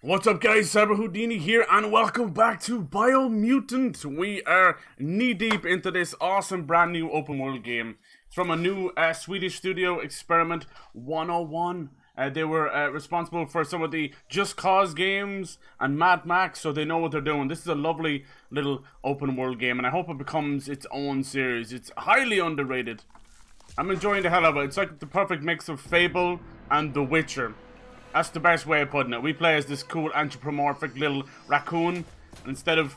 What's up guys, CyberHoudini here and welcome back to Biomutant. We are knee deep into this awesome brand new open world game. It's from a new Swedish studio, Experiment 101. They were responsible for some of the Just Cause games and Mad Max, so they know what they're doing. This is a lovely little open world game and I hope it becomes its own series. It's highly underrated. I'm enjoying the hell out of it. It's like the perfect mix of Fable and The Witcher. That's the best way of putting it. We play as this cool anthropomorphic little raccoon. And instead of,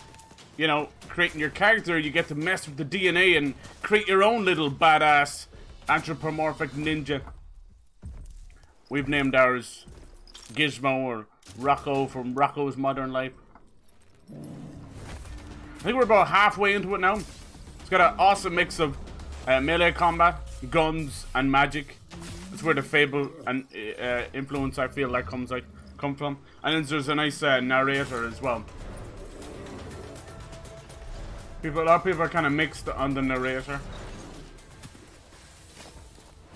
you know, creating your character, you get to mess with the DNA and create your own little badass anthropomorphic ninja. We've named ours Gizmo or Rocco from Rocco's Modern Life. I think we're about halfway into it now. It's got an awesome mix of melee combat, guns, and magic. That's where the Fable and influence I feel like come from. And then there's a nice narrator as well. A lot of people are kind of mixed on the narrator.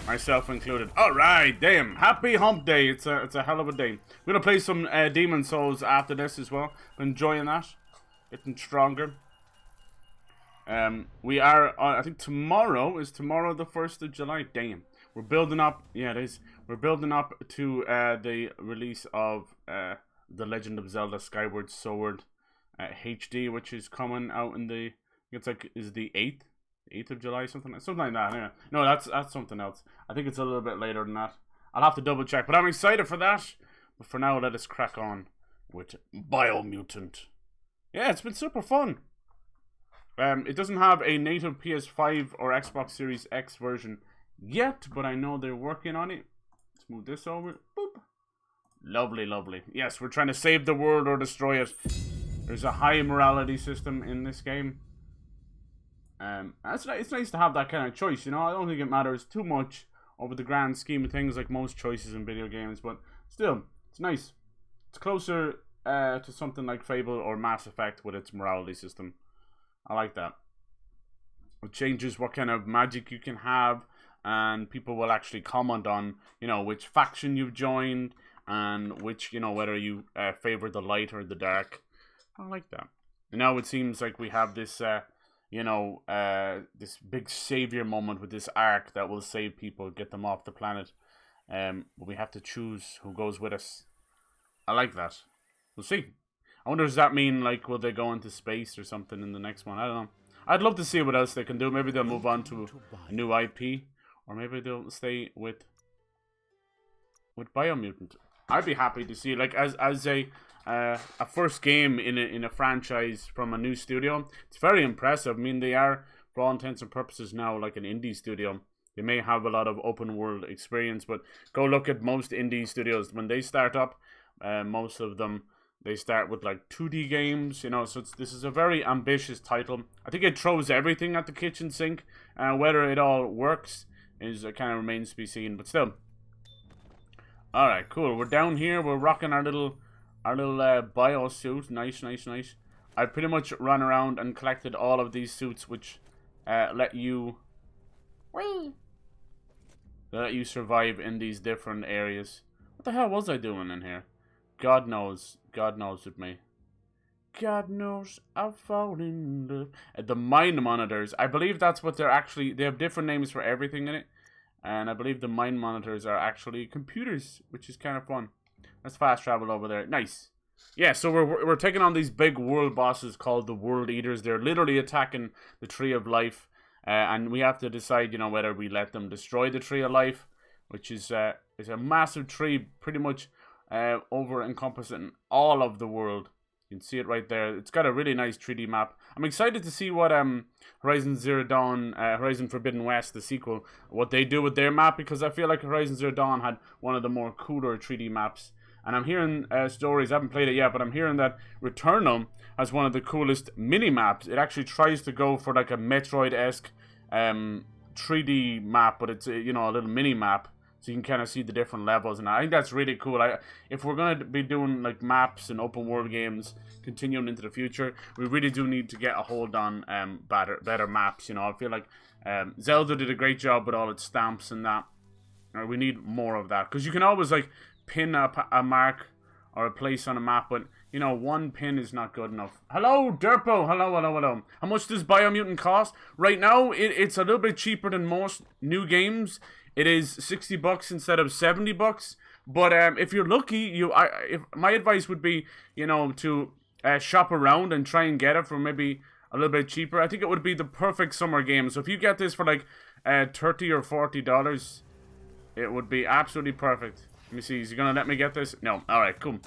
Myself included. Alright, damn. Happy hump day. It's a hell of a day. We're going to play some Demon Souls after this as well. I'm enjoying that. Getting stronger. We are, I think tomorrow is the 1st of July. Damn. We're building up, yeah it is. We're building up to the release of The Legend of Zelda Skyward Sword HD, which is coming out in the, it's like, is the 8th of July, something like that. Yeah. No, that's something else. I think it's a little bit later than that. I'll have to double check, but I'm excited for that. But for now, let us crack on with Biomutant. Yeah, it's been super fun. It doesn't have a native PS5 or Xbox Series X version yet, but I know they're working on it. Let's move this over. Boop. Lovely, lovely. Yes, we're trying to save the world or destroy it. There's a high morality system in this game. It's nice to have that kind of choice, you know. I don't think it matters too much over the grand scheme of things like most choices in video games, but still, it's nice. It's closer to something like Fable or Mass Effect with its morality system. I like that. It changes what kind of magic you can have, and people will actually comment on, you know, which faction you've joined, and which, you know, whether you favor the light or the dark. I like that. And now it seems like we have this, you know, this big savior moment with this arc that will save people, get them off the planet. But we have to choose who goes with us. I like that. We'll see. I wonder, does that mean, like, will they go into space or something in the next one? I don't know. I'd love to see what else they can do. Maybe they'll move on to a new IP. Or maybe they'll stay with Biomutant. I'd be happy to see, like, as a first game in a franchise from a new studio. It's very impressive. I mean, they are, for all intents and purposes, now like an indie studio. They may have a lot of open world experience, but go look at most indie studios. When they start up, most of them, they start with like 2D games, you know, so this is a very ambitious title. I think it throws everything at the kitchen sink. Whether it all works is kind of remains to be seen, but still. Alright, cool. We're down here. We're rocking our little bio suit. Nice, nice, nice. I pretty much ran around and collected all of these suits, which let you survive in these different areas. What the hell was I doing in here? God knows with me. God knows I've fallen in love. The mind monitors. I believe that's what they're actually. They have different names for everything in it. And I believe the mind monitors are actually computers, which is kind of fun. Let's fast travel over there. Nice. Yeah, so we're taking on these big world bosses called the World Eaters. They're literally attacking the Tree of Life. And we have to decide, you know, whether we let them destroy the Tree of Life, which is a massive tree, pretty much over encompassing all of the world. You can see it right there. It's got a really nice 3D map. I'm excited to see what Horizon Zero Dawn, Horizon Forbidden West, the sequel, what they do with their map, because I feel like Horizon Zero Dawn had one of the more cooler 3D maps. And I'm hearing stories, I haven't played it yet, but I'm hearing that Returnal has one of the coolest mini-maps. It actually tries to go for like a Metroid-esque 3D map, but it's, you know, a little mini-map. So you can kind of see the different levels, and I think that's really cool. If we're going to be doing like maps and open world games continuing into the future, we really do need to get a hold on better maps. You know, I feel like Zelda did a great job with all its stamps and that. We need more of that, because you can always like pin a mark or a place on a map, but, you know, one pin is not good enough. Hello, Derpo! Hello, hello, hello. How much does Biomutant cost? Right now, it's a little bit cheaper than most new games. It is 60 bucks instead of 70 bucks. But if you're lucky, my advice would be, you know, to shop around and try and get it for maybe a little bit cheaper. I think it would be the perfect summer game. So if you get this for like $30 or $40, it would be absolutely perfect. Let me see. Is he gonna let me get this? No. All right. Cool.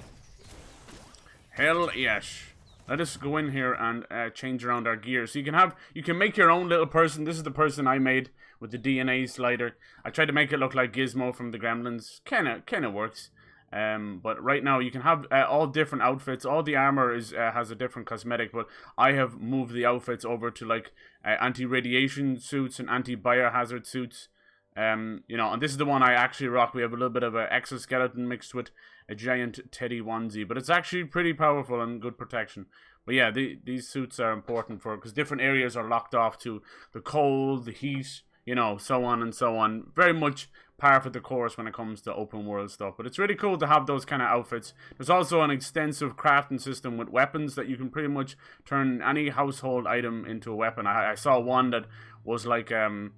Hell yes. Let us go in here and change around our gear. So you can make your own little person. This is the person I made with the DNA slider. I tried to make it look like Gizmo from the Gremlins. Kinda works. But right now you can have all different outfits. All the armor has a different cosmetic, but I have moved the outfits over to like anti-radiation suits and anti-biohazard suits. You know, and this is the one I actually rock. We have a little bit of an exoskeleton mixed with a giant teddy onesie, but it's actually pretty powerful and good protection. But yeah, these suits are important because different areas are locked off to the cold, the heat, you know, so on and so on. Very much par for the course when it comes to open world stuff. But it's really cool to have those kind of outfits. There's also an extensive crafting system with weapons that you can pretty much turn any household item into a weapon. I saw one that was like a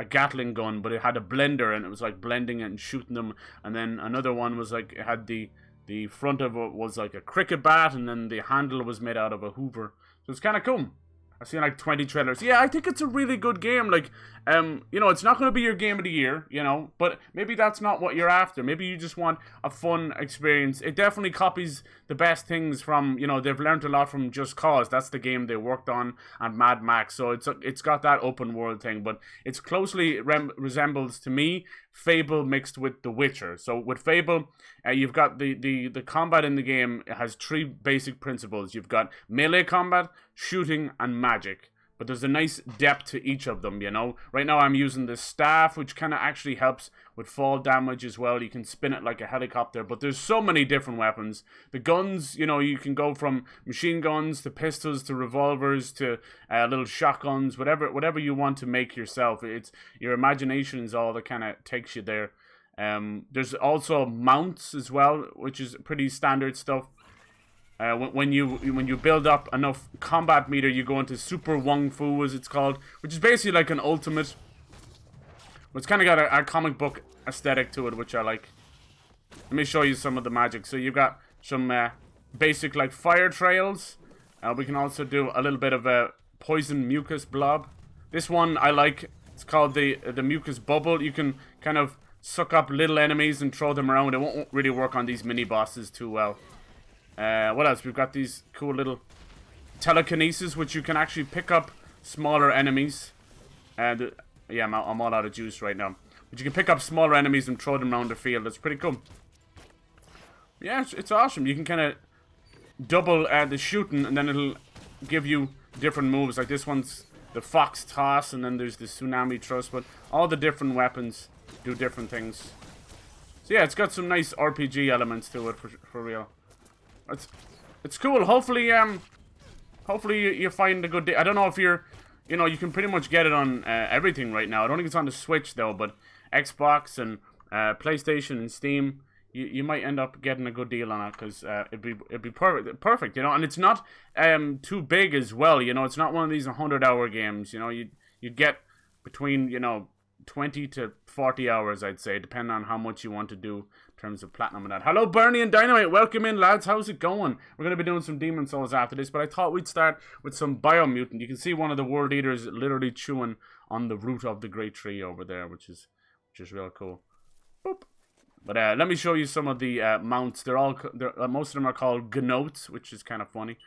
Gatling gun, but it had a blender and it was like blending it and shooting them. And then another one was like, it had the front of it was like a cricket bat, and then the handle was made out of a Hoover. So it's kind of cool. I've seen like 20 trailers. Yeah, I think it's a really good game. Like, you know, it's not going to be your game of the year, you know, but maybe that's not what you're after. Maybe you just want a fun experience. It definitely copies the best things from, you know, they've learned a lot from Just Cause. That's the game they worked on, and Mad Max. So it's got that open world thing, but it's closely resembles to me Fable mixed with The Witcher. So with Fable, you've got the combat in the game has three basic principles. You've got melee combat, shooting, and magic. But there's a nice depth to each of them, you know. Right now I'm using the staff, which kind of actually helps with fall damage as well. You can spin it like a helicopter, but there's so many different weapons. The guns, you know, you can go from machine guns to pistols to revolvers to little shotguns, whatever you want to make yourself. It's your imagination is all that kind of takes you there. There's also mounts as well, which is pretty standard stuff. When you build up enough combat meter, you go into Super Wong Fu, as it's called, which is basically like an ultimate. But it's kind of got a comic book aesthetic to it, which I like. Let me show you some of the magic. So you've got some basic like fire trails. We can also do a little bit of a poison mucus blob. This one I like. It's called the mucus bubble. You can kind of suck up little enemies and throw them around. It won't really work on these mini bosses too well. What else? We've got these cool little telekinesis, which you can actually pick up smaller enemies. Yeah, I'm all out of juice right now. But you can pick up smaller enemies and throw them around the field. That's pretty cool. Yeah, it's awesome. You can kind of double the shooting, and then it'll give you different moves. Like this one's the fox toss, and then there's the tsunami thrust. But all the different weapons do different things. So yeah, it's got some nice RPG elements to it for real. It's cool. Hopefully you find a good day. I don't know if you can pretty much get it on everything right now. I don't think it's on the Switch though, but Xbox and PlayStation and Steam, you might end up getting a good deal on it because it'd be perfect, you know. And it's not too big as well, you know. It's not one of these 100-hour games, you know. You get between 20 to 40 hours, I'd say, depending on how much you want to do in terms of platinum and that. Hello, Bernie and Dynamite. Welcome in, lads. How's it going? We're going to be doing some Demon Souls after this, but I thought we'd start with some Biomutant. You can see one of the World Eaters literally chewing on the root of the great tree over there, which is real cool. Boop. But let me show you some of the mounts. Most of them are called Gnotes, which is kind of funny,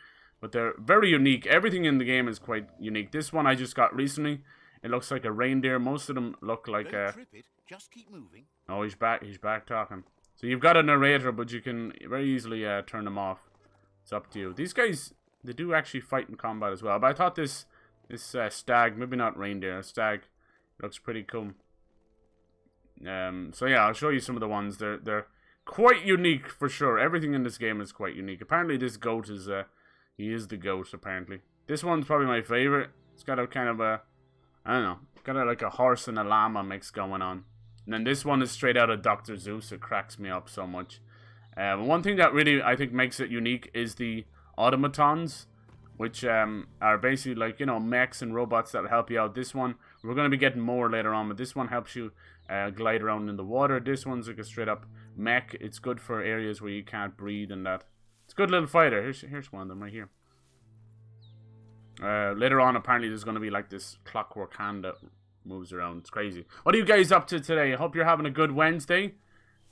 but they're very unique. Everything in the game is quite unique. This one I just got recently. It looks like a reindeer. Most of them look like Just keep moving. Oh, he's back talking. So you've got a narrator, but you can very easily turn them off. It's up to you. These guys, they do actually fight in combat as well. But I thought this stag, maybe not reindeer, stag, looks pretty cool. So yeah, I'll show you some of the ones. They're quite unique for sure. Everything in this game is quite unique. Apparently this goat is he is the goat apparently. This one's probably my favorite. It's got a kind of a, I don't know, got like a horse and a llama mix going on. And then this one is straight out of Dr. Zeus. It cracks me up so much. One thing that really, I think, makes it unique is the automatons, which are basically like, you know, mechs and robots that help you out. This one, we're going to be getting more later on, but this one helps you glide around in the water. This one's like a straight up mech. It's good for areas where you can't breathe and that. It's a good little fighter. Here's one of them right here. Later on, apparently, there's going to be like this clockwork hand that moves around. It's crazy. What are you guys up to today? I hope you're having a good Wednesday.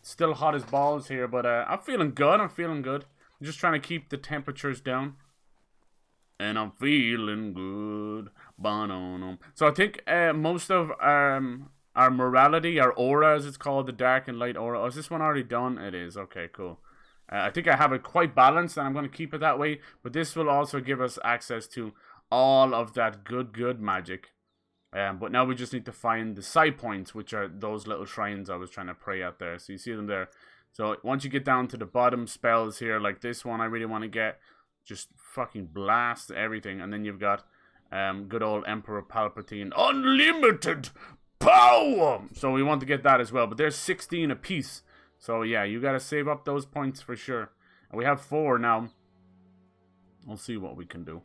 It's still hot as balls here, but I'm feeling good. I'm just trying to keep the temperatures down. And I'm feeling good. So I think most of our morality, our aura as it's called, the dark and light aura. Oh, is this one already done? It is. Okay, cool. I think I have it quite balanced, and I'm going to keep it that way. But this will also give us access to all of that good magic. But now we just need to find the side points, which are those little shrines I was trying to pray at there. So you see them there. So once you get down to the bottom spells here, like this one I really want to get, just fucking blast everything. And then you've got good old Emperor Palpatine, unlimited power! So we want to get that as well. But there's 16 apiece. So yeah, you got to save up those points for sure. And we have 4 now. We'll see what we can do.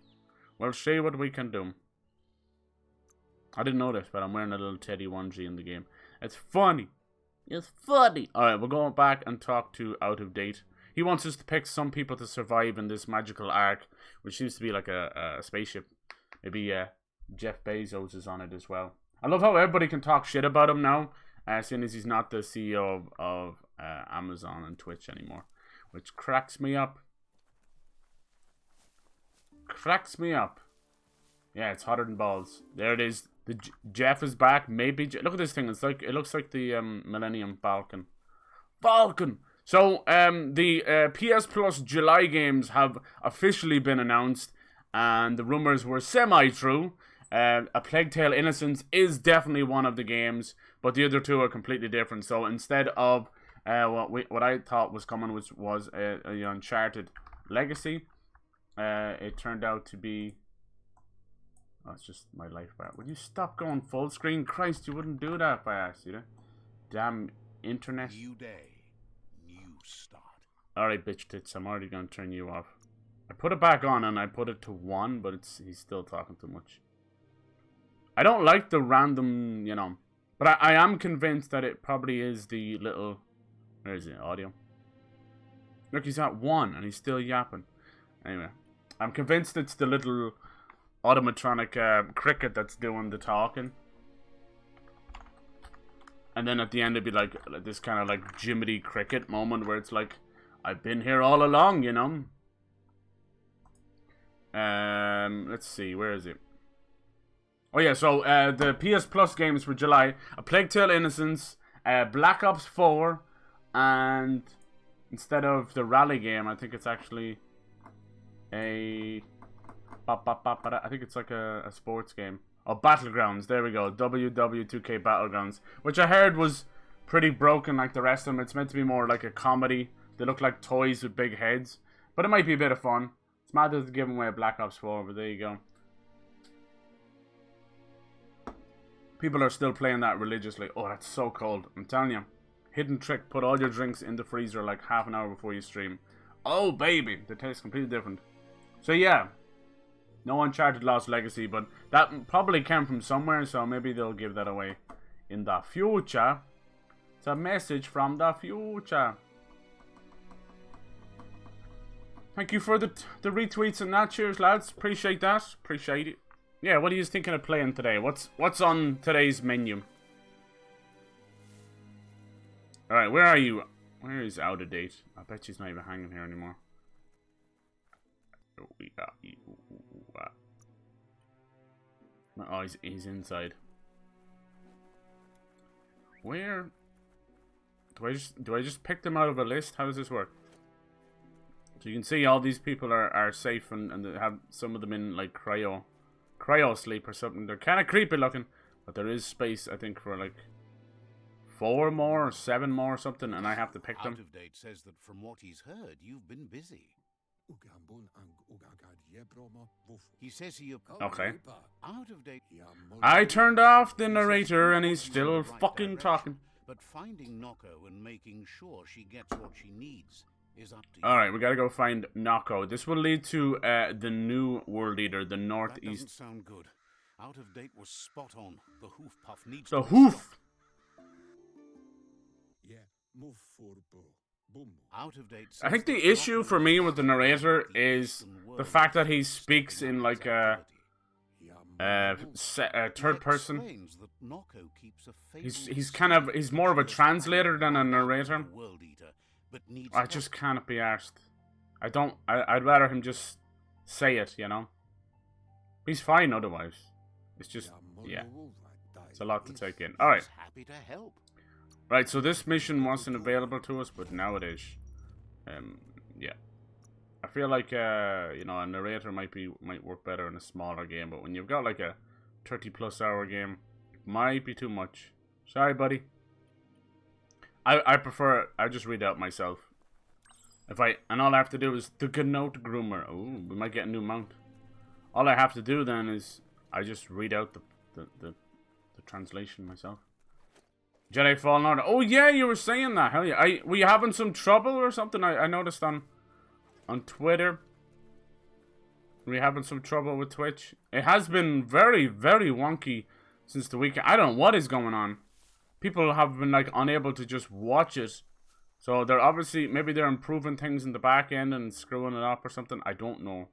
We'll see what we can do. I didn't notice, but I'm wearing a little teddy onesie in the game. It's funny. It's funny. Alright, we're going back and talk to Out of Date. He wants us to pick some people to survive in this magical ark, which seems to be like a spaceship. Maybe Jeff Bezos is on it as well. I love how everybody can talk shit about him now, as soon as he's not the CEO of Amazon and Twitch anymore. Which cracks me up. Cracks me up. Yeah, it's hotter than balls. There it is. The Jeff is back. Maybe look at this thing. It's like, it looks like the Millennium Falcon. So the PS Plus July games have officially been announced, and the rumors were semi-true. A Plague Tale: Innocence is definitely one of the games, but the other 2 are completely different. So instead of what I thought was coming was a Uncharted Legacy, it turned out to be. Oh, it's just my life bar. Would you stop going full screen? Christ, you wouldn't do that if I asked you to. Damn internet. New day, new start. Alright, bitch tits, I'm already gonna turn you off. I put it back on and I put it to 1, but he's still talking too much. I don't like the random, you know. But I am convinced that it probably is the little... Where is it? Audio. Look, he's at 1 and he's still yapping. Anyway, I'm convinced it's the little automatronic cricket that's doing the talking. And then at the end it'd be like this kind of like Jiminy Cricket moment where it's like, I've been here all along, you know. Let's see, where is it? Oh yeah, so the PS Plus games for July: A Plague Tale: Innocence, Black Ops 4, and instead of the rally game, I think it's actually a... I think it's like a sports game. Oh, Battlegrounds. There we go. WW2K Battlegrounds. Which I heard was pretty broken like the rest of them. It's meant to be more like a comedy. They look like toys with big heads. But it might be a bit of fun. It's mad that they're giving away Black Ops 4, but there you go. People are still playing that religiously. Oh, that's so cold. I'm telling you. Hidden trick. Put all your drinks in the freezer like half an hour before you stream. Oh, baby. They taste completely different. So, yeah. No Uncharted Lost Legacy, but that probably came from somewhere, so maybe they'll give that away in the future. It's a message from the future. Thank you for the retweets and that. Cheers, lads. Appreciate that. Appreciate it. Yeah, what are you thinking of playing today? What's on today's menu? Alright, where are you? Where is Out of Date? I bet she's not even hanging here anymore. We got you. Oh, he's inside. Where? Do I just pick them out of a list? How does this work? So you can see all these people are safe and they have some of them in like cryo sleep or something. They're kind of creepy looking, but there is space I think for like 4 more or 7 more or something, and I have to pick them. Out of Date says that from what he's heard, you've been busy. He says he... Okay. Out of Date... I turned off the narrator and he's still right fucking direction, talking. But finding Noko and making sure she gets what she needs is up to you. Alright, we gotta go find Nako. This will lead to the new world leader, the That northeast. doesn't sound good. Out of date was spot on. The hoof puff needs The to be hoof! stopped. Out of date. I think the issue for me with the narrator is the fact that he speaks in like a third person. He's more of a translator than a narrator. I just can't be arsed. I'd rather him just say it, you know. He's fine otherwise. It's just, yeah. It's a lot to take in. Alright. Happy to help. Right, so this mission wasn't available to us, but now it is. Yeah. I feel like, you know, a narrator might work better in a smaller game, but when you've got like a 30+ hour game, it might be too much. Sorry, buddy. I prefer, I just read out myself. And all I have to do is the Gnome Groomer. Ooh, we might get a new mount. All I have to do then is I just read out the translation myself. Jedi Fallen Order. Oh yeah, you were saying that. Hell yeah. Were you having some trouble or something? I noticed on Twitter. Were you having some trouble with Twitch? It has been very, very wonky since the weekend. I don't know what is going on. People have been like unable to just watch it. So they're obviously, maybe they're improving things in the back end and screwing it up or something. I don't know.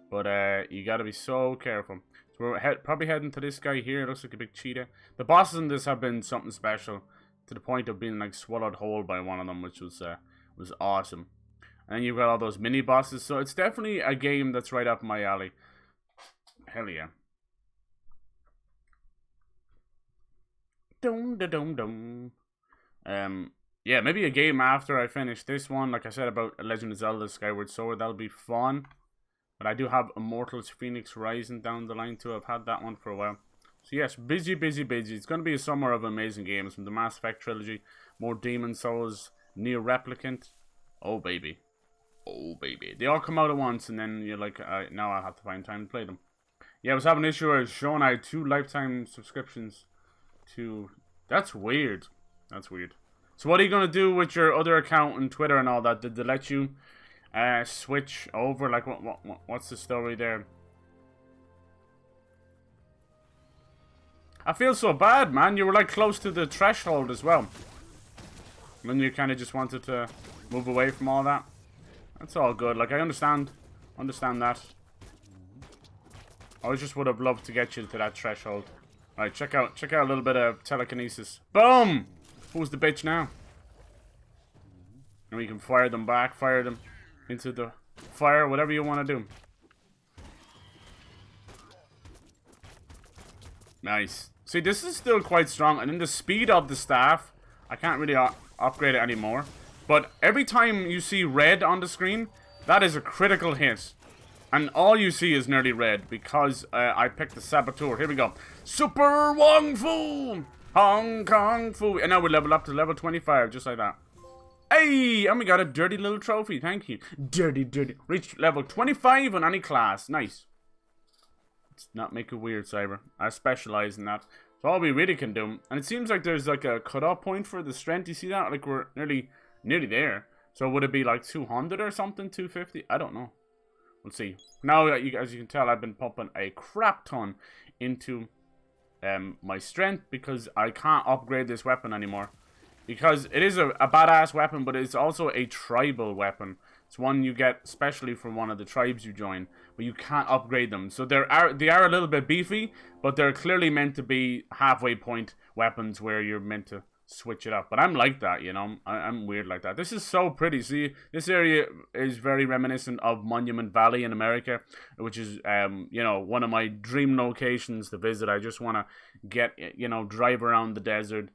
But you gotta be so careful. So we're probably heading to this guy here. It looks like a big cheetah. The bosses in this have been something special, to the point of being like swallowed whole by one of them, which was awesome. And then you've got all those mini bosses. So it's definitely a game that's right up my alley. Hell yeah. Dum da dum dum. Yeah, maybe a game after I finish this one. Like I said about Legend of Zelda Skyward Sword, that'll be fun. But I do have Immortals Phoenix Rising down the line too. I've had that one for a while. So yes, busy, busy, busy. It's going to be a summer of amazing games. From the Mass Effect trilogy, more Demon Souls, Near Replicant. Oh baby. Oh baby. They all come out at once and then you're like, now I'll have to find time to play them. Yeah, I was having an issue. I was showing I had 2 lifetime subscriptions to... That's weird. That's weird. So what are you going to do with your other account on Twitter and all that? Did they let you switch over? Like, what's the story there? I feel so bad, man. You were like close to the threshold as well. And then you kind of just wanted to move away from all that. That's all good. Like, I understand that. I just would have loved to get you to that threshold. Alright, check out a little bit of telekinesis. Boom! Who's the bitch now? And we can fire them back, fire them into the fire, whatever you want to do. Nice. See, this is still quite strong. And then the speed of the staff, I can't really upgrade it anymore. But every time you see red on the screen, that is a critical hit. And all you see is nearly red because I picked the Saboteur. Here we go. Super Wong Fu! Hong Kong Fu! And now we level up to level 25, just like that. Hey! And we got a dirty little trophy. Thank you. Dirty, dirty. Reached level 25 on any class. Nice. Let's not make it weird, Cyber. I specialize in that. That's all we really can do. And it seems like there's like a cutoff point for the strength. You see that? Like we're nearly there. So would it be like 200 or something? 250? I don't know. We'll see. Now, as you can tell, I've been pumping a crap ton into my strength because I can't upgrade this weapon anymore. Because it is a badass weapon, but it's also a tribal weapon. It's one you get especially from one of the tribes you join, but you can't upgrade them. So they are a little bit beefy, but they're clearly meant to be halfway point weapons where you're meant to switch it up. But I'm like that, you know. I'm weird like that. This is so pretty. See, this area is very reminiscent of Monument Valley in America, which is you know, one of my dream locations to visit. I just want to get, you know, drive around the desert,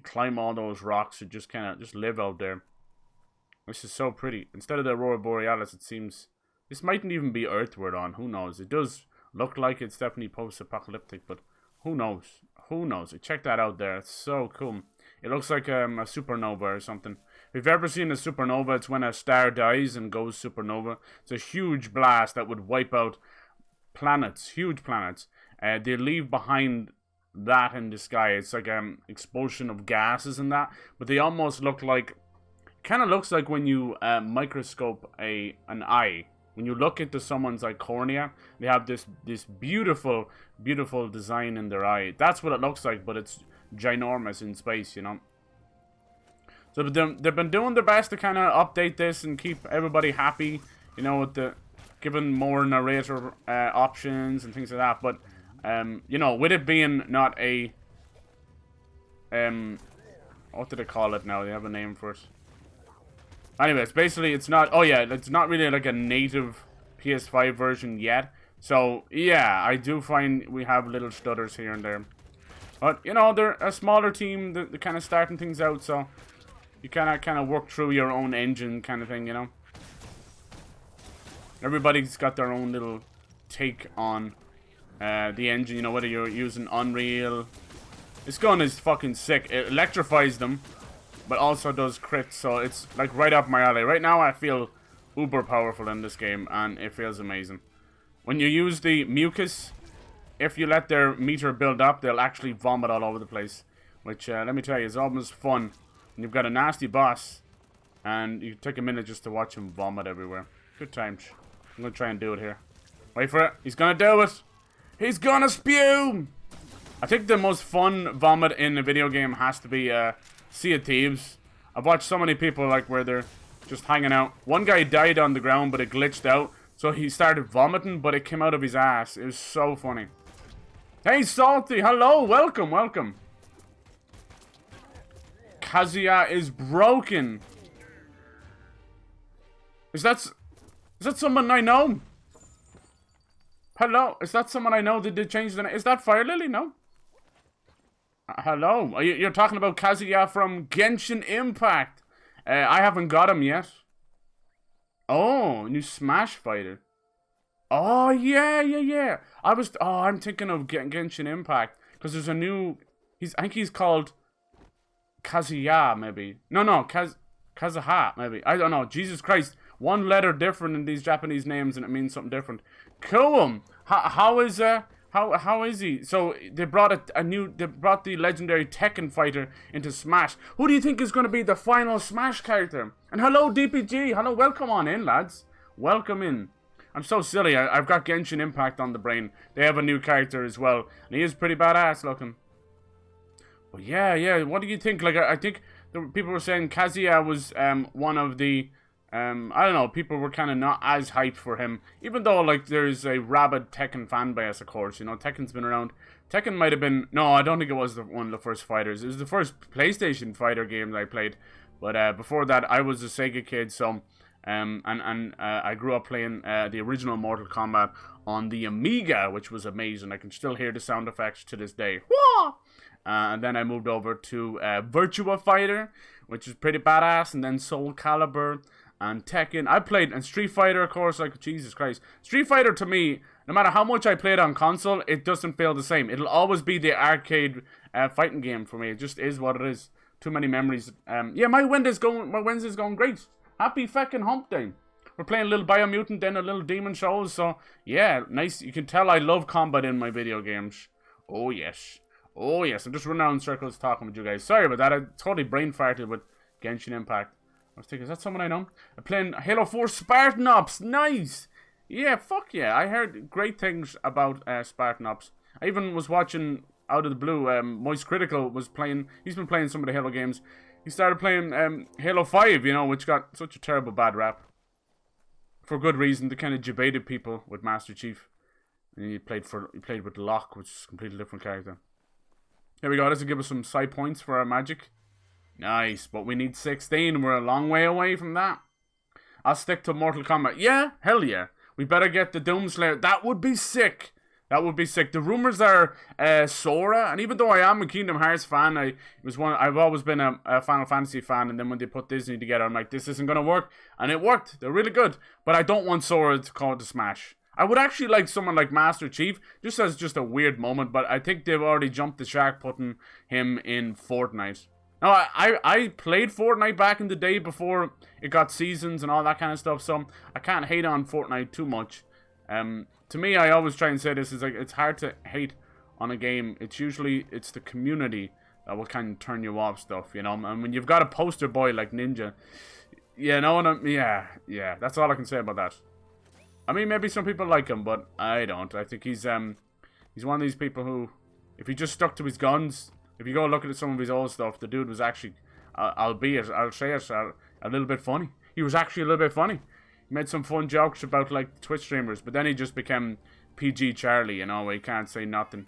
climb all those rocks, and just kind of just live out there. This is so pretty. Instead of the Aurora Borealis, it seems this mightn't even be Earthward on. Who knows? It does look like it's definitely post-apocalyptic, but who knows? Who knows? Check that out there. It's so cool. It looks like a supernova or something. If you've ever seen a supernova, it's when a star dies and goes supernova. It's a huge blast that would wipe out planets, huge planets. They leave behind that in the sky. It's like an explosion of gases and that, but they almost look like kind of looks like when you microscope an eye. When you look into someone's like cornea, they have this beautiful design in their eye. That's what it looks like, but it's ginormous in space, you know. So they've been doing their best to kind of update this and keep everybody happy, you know, with the giving more narrator options and things like that. But you know, with it being not a what do they call it now? They have a name for it. Anyways, basically, it's not... Oh, yeah, it's not really like a native PS5 version yet. So, yeah, I do find we have little stutters here and there. But, you know, they're a smaller team. They're kind of starting things out, so... You kind of work through your own engine kind of thing, you know? Everybody's got their own little take on the engine, you know, whether you're using Unreal. This gun is fucking sick. It electrifies them, but also does crits, so it's like right up my alley. Right now I feel uber powerful in this game, and it feels amazing. When you use the mucus, if you let their meter build up, they'll actually vomit all over the place. Which, let me tell you, is almost fun. And you've got a nasty boss, and you take a minute just to watch him vomit everywhere. Good times. I'm gonna try and do it here. Wait for it. He's gonna do it. He's gonna spew! I think the most fun vomit in a video game has to be, Sea of Thieves. I've watched so many people like where they're just hanging out. One guy died on the ground, but it glitched out, so he started vomiting, but it came out of his ass. It was so funny. Hey, Salty, hello, welcome, welcome. Kazuya is broken. Is that someone I know? Hello, is that someone I know? Did they change the name? Is that Fire Lily? No. Hello, you're talking about Kazuya from Genshin Impact. I haven't got him yet. Oh, new Smash fighter. Oh, yeah. I'm thinking of Genshin Impact. Because there's a new... I think he's called... Kazuya, maybe. No, Kazuha, maybe. I don't know. Jesus Christ. One letter different in these Japanese names and it means something different. Cool. How is he? So they brought they brought the legendary Tekken fighter into Smash. Who do you think is going to be the final Smash character? And hello DPG. Hello, welcome on in, lads. Welcome in. I'm so silly. I've got Genshin Impact on the brain. They have a new character as well, and he is pretty badass looking. But yeah. What do you think? Like, I think people were saying Kazuya was one of the I don't know, people were kind of not as hyped for him, even though, like, there's a rabid Tekken fan base, of course, you know. Tekken's been around. Tekken might have been, no, I don't think it was one of the first fighters. It was the first PlayStation fighter game that I played, but before that, I was a Sega kid, so, I grew up playing the original Mortal Kombat on the Amiga, which was amazing. I can still hear the sound effects to this day. And then I moved over to Virtua Fighter, which is pretty badass, and then Soul Calibur, and Tekken. I played, and Street Fighter, of course, like, Jesus Christ. Street Fighter, to me, no matter how much I played on console, it doesn't feel the same. It'll always be the arcade fighting game for me. It just is what it is. Too many memories. Yeah, my Wednesday's going great. Happy feckin' hump day. We're playing a little Biomutant, then a little Demon Shows, so, yeah, nice. You can tell I love combat in my video games. Oh, yes. Oh, yes. I'm just running around in circles talking with you guys. Sorry about that. I totally brain farted with Genshin Impact. I was thinking, is that someone I know? I'm playing Halo 4 Spartan Ops. Nice! Yeah, fuck yeah. I heard great things about Spartan Ops. I even was watching, out of the blue, Moist Critical was playing. He's been playing some of the Halo games. He started playing Halo 5, you know, which got such a terrible bad rap. For good reason. They kind of debated people with Master Chief. And he played with Locke, which is a completely different character. Here we go. This will give us some side points for our magic. Nice, but we need 16. We're a long way away from that. I'll stick to Mortal Kombat. Yeah, hell yeah. We better get the Doomslayer. That would be sick. That would be sick. The rumors are Sora, and even though I am a Kingdom Hearts fan, I've always been a Final Fantasy fan, and then when they put Disney together, I'm like, this isn't going to work. And it worked. They're really good. But I don't want Sora to call it to Smash. I would actually like someone like Master Chief, just as just a weird moment, but I think they've already jumped the shark putting him in Fortnite. Now, I played Fortnite back in the day before it got seasons and all that kind of stuff, so I can't hate on Fortnite too much. To me, I always try and say this, is like, it's hard to hate on a game. It's the community that will kind of turn you off stuff, you know. And when you've got a poster boy like Ninja, you know what I mean? Yeah, that's all I can say about that. I mean, maybe some people like him, but I don't. I think he's one of these people who, if he just stuck to his guns, if you go look at some of his old stuff, the dude was actually, I'll say it, a little bit funny. He was actually a little bit funny. He made some fun jokes about, like, Twitch streamers, but then he just became PG Charlie, you know, where he can't say nothing.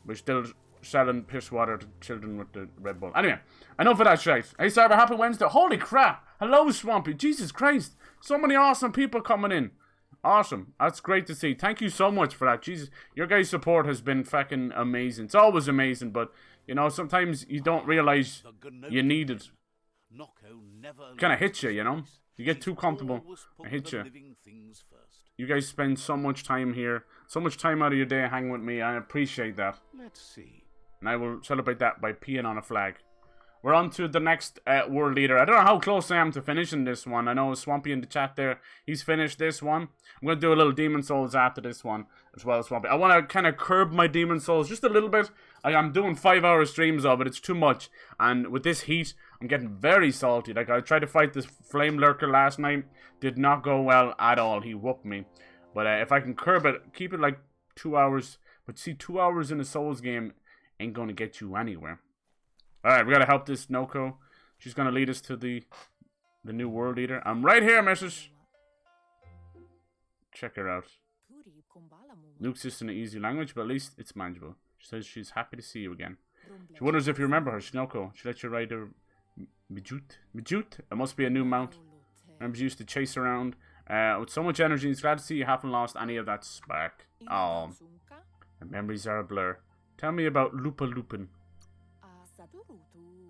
We're still selling piss water to children with the Red Bull. Anyway, enough of that shit. Hey, Cyber, happy Wednesday. Holy crap. Hello, Swampy. Jesus Christ. So many awesome people coming in. Awesome. That's great to see. Thank you so much for that. Jesus, your guys' support has been fucking amazing. It's always amazing, but, you know, sometimes you don't realize you need it. Kind of hits you, you know? You get too comfortable and hit you. You guys spend so much time here, so much time out of your day hanging with me. I appreciate that. Let's see. And I will celebrate that by peeing on a flag. We're on to the next world leader. I don't know how close I am to finishing this one. I know Swampy in the chat there, he's finished this one. I'm going to do a little Demon Souls after this one as well, Swampy. I want to kind of curb my Demon Souls just a little bit. I'm doing 5-hour streams of it. It's too much. And with this heat, I'm getting very salty. Like, I tried to fight this Flame Lurker last night. Did not go well at all. He whooped me. But if I can curb it, keep it like 2 hours. But see, 2 hours in a Souls game ain't going to get you anywhere. Alright, we got to help this Noko. She's going to lead us to the new world leader. I'm right here, missus. Check her out. Nuke's just in an easy language, but at least it's manageable. She says she's happy to see you again. She wonders if you remember her, Shinoko. She let you ride her Mijut? Mijut? It must be a new mount. Remember, she used to chase around with so much energy. He's glad to see you haven't lost any of that spark. Oh, the memories are a blur. Tell me about Lupa Lupin.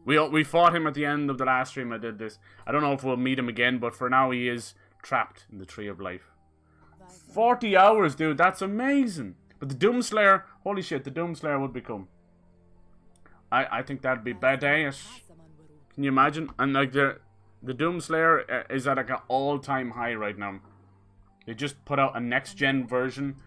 We fought him at the end of the last stream I did this. I don't know if we'll meet him again, but for now he is trapped in the Tree of Life. 40 hours, dude. That's amazing. But the Doomslayer, holy shit, the Doomslayer would become. I think that'd be badass. Can you imagine? And like the Doomslayer is at like an all-time high right now. They just put out a next-gen version.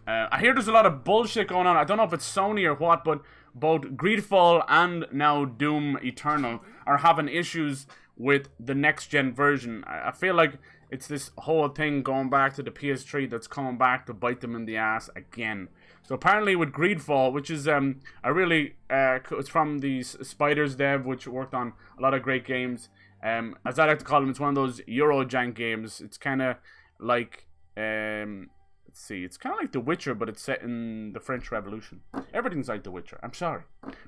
I hear there's a lot of bullshit going on. I don't know if it's Sony or what, but both Greedfall and now Doom Eternal are having issues with the next-gen version. I feel like it's this whole thing going back to the PS3 that's coming back to bite them in the ass again. So apparently with Greedfall, which is it's from the Spiders dev, which worked on a lot of great games. As I like to call them, it's one of those Eurojank games. It's kind of like let's see, it's kind of like The Witcher, but it's set in the French Revolution. Everything's like The Witcher. I'm sorry,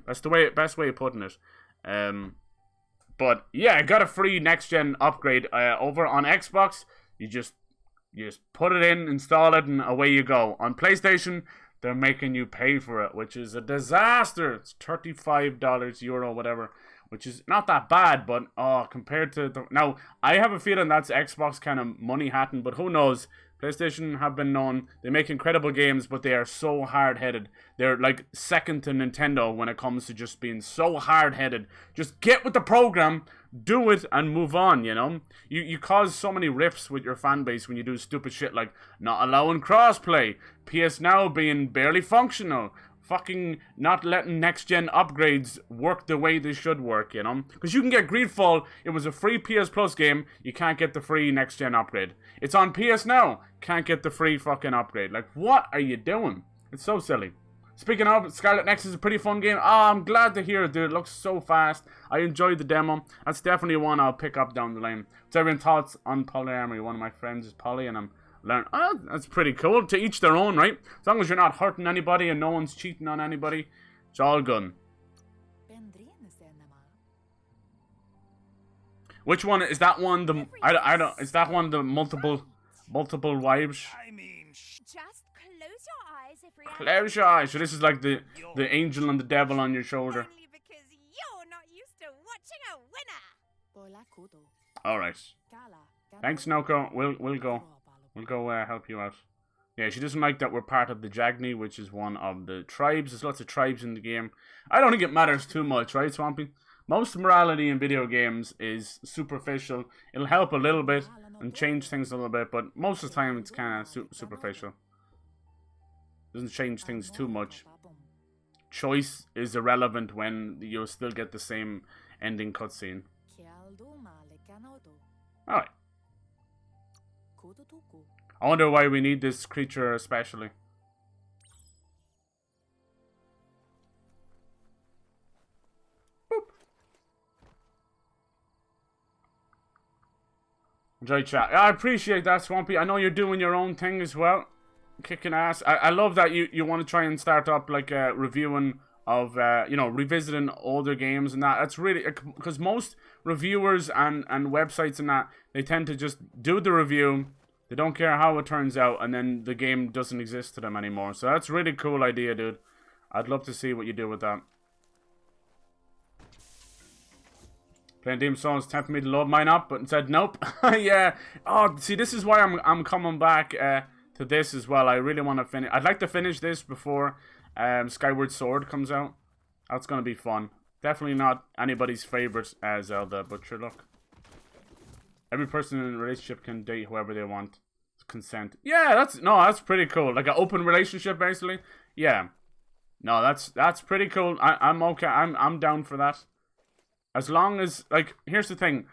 that's the best way of putting it. But yeah, I got a free next gen upgrade over on Xbox. You just put it in, install it, and away you go. On PlayStation, they're making you pay for it, which is a disaster. It's $35, euro, whatever, which is not that bad, but compared to now, I have a feeling that's Xbox kind of money hatting, but who knows? PlayStation have been known, they make incredible games, but they are so hard-headed. They're like second to Nintendo when it comes to just being so hard-headed. Just get with the program, do it, and move on, you know? You cause so many rifts with your fan base when you do stupid shit like not allowing crossplay, PS Now being barely functional, fucking not letting next-gen upgrades work the way they should work, you know? Because you can get Greedfall, it was a free PS Plus game, you can't get the free next-gen upgrade. It's on PS Now, can't get the free fucking upgrade. Like, what are you doing? It's so silly. Speaking of, Scarlet Nexus is a pretty fun game. I'm glad to hear it, dude. It looks so fast. I enjoyed the demo. That's definitely one I'll pick up down the line. What's everyone's thoughts on polyamory? One of my friends is poly, and I'm learning. Oh, that's pretty cool. To each their own, right? As long as you're not hurting anybody and no one's cheating on anybody, it's all good. Which one is that one? The I don't. Is that one the multiple wives? I mean, Just close your eyes if reality Close your eyes. So this is like the angel and the devil on your shoulder. only because you're not used to watching a winner. All right. Thanks, Noko. We'll go. We'll go help you out. Yeah, she doesn't like that we're part of the Jagni, which is one of the tribes. There's lots of tribes in the game. I don't think it matters too much, right, Swampy? Most morality in video games is superficial. It'll help a little bit and change things a little bit, but most of the time it's kind of superficial. Doesn't change things too much. choice is irrelevant when you'll still get the same ending cutscene. Alright. I wonder why we need this creature especially. Boop. Enjoy chat. I appreciate that, Swampy. I know you're doing your own thing as well. Kicking ass. I love that you want to try and start up like reviewing of you know, revisiting older games and that. That's really, because most reviewers and websites and that, they tend to just do the review, they don't care how it turns out, and then the game doesn't exist to them anymore. So that's a really cool idea, dude. I'd love to see what you do with that. Playing Demon Souls tempted me to load mine up, but said nope. Yeah. Oh, see, this is why I'm coming back to this as well. I really want to finish. I'd like to finish this before Skyward Sword comes out. That's gonna be fun. Definitely not anybody's favorite Zelda, but sure, look. Every person in a relationship can date whoever they want. Consent. Yeah, that's pretty cool. Like an open relationship, basically. Yeah. No, that's pretty cool. I'm okay. I'm down for that. As long as, like, here's the thing.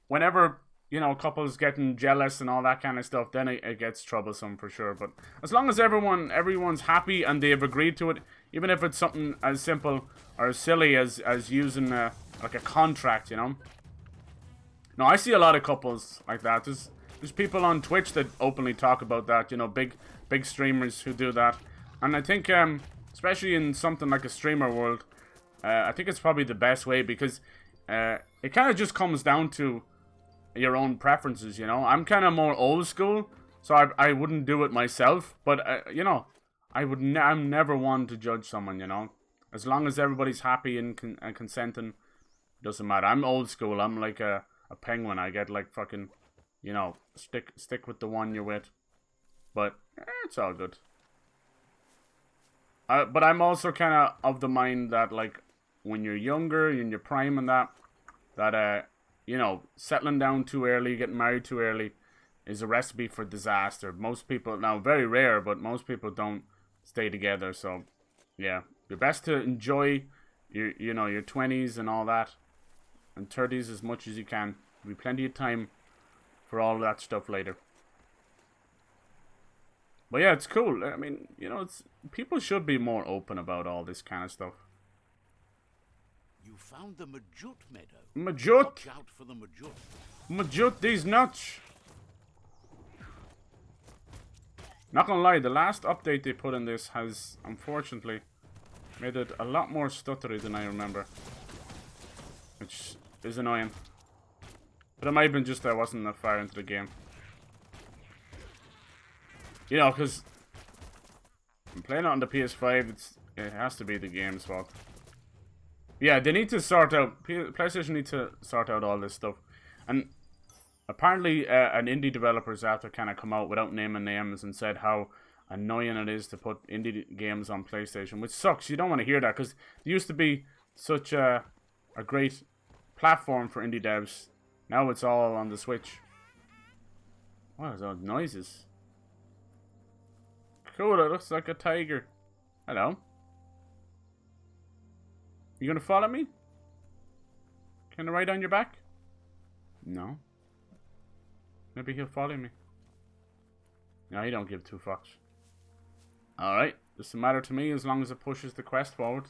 Whenever, you know, couples getting jealous and all that kind of stuff, then it gets troublesome for sure. But as long as everyone's happy and they've agreed to it, even if it's something as simple or as silly as using like a contract, you know. No, I see a lot of couples like that. There's people on Twitch that openly talk about that, you know, big streamers who do that. And I think, especially in something like a streamer world, I think it's probably the best way, because it kind of just comes down to your own preferences, you know. I'm kind of more old school, so I wouldn't do it myself, but you know, I'm never one to judge someone, you know. As long as everybody's happy and consenting, doesn't matter. I'm old school. I'm like a penguin. I get like fucking, you know, stick with the one you're with. But it's all good. But I'm also kind of the mind that, like, when you're younger, in your prime and that you know, settling down too early, getting married too early is a recipe for disaster. Most people, now very rare, but most people don't stay together. So yeah, you're best to enjoy your, you know, your 20s and all that, and 30s as much as you can. There'll be plenty of time for all that stuff later. But yeah, it's cool. I mean, you know, people should be more open about all this kind of stuff. You found the Majut meadow. Majut! Watch out for the Majut. Majut these nuts! Not gonna lie, the last update they put in this has, unfortunately, made it a lot more stuttery than I remember. Which is annoying. But it might have been just that I wasn't that far into the game. You know, because I'm playing it on the PS5, it has to be the game's fault. Yeah, they need to sort out, PlayStation need to sort out all this stuff. And apparently an indie developer's after kind of come out without naming names and said how annoying it is to put indie games on PlayStation, which sucks. You don't want to hear that, because it used to be such a great platform for indie devs. Now it's all on the Switch. What are those noises? Cool, it looks like a tiger. Hello. You gonna follow me? Can I ride on your back? No. Maybe he'll follow me. No, he don't give two fucks. Alright, doesn't matter to me as long as it pushes the quest forward.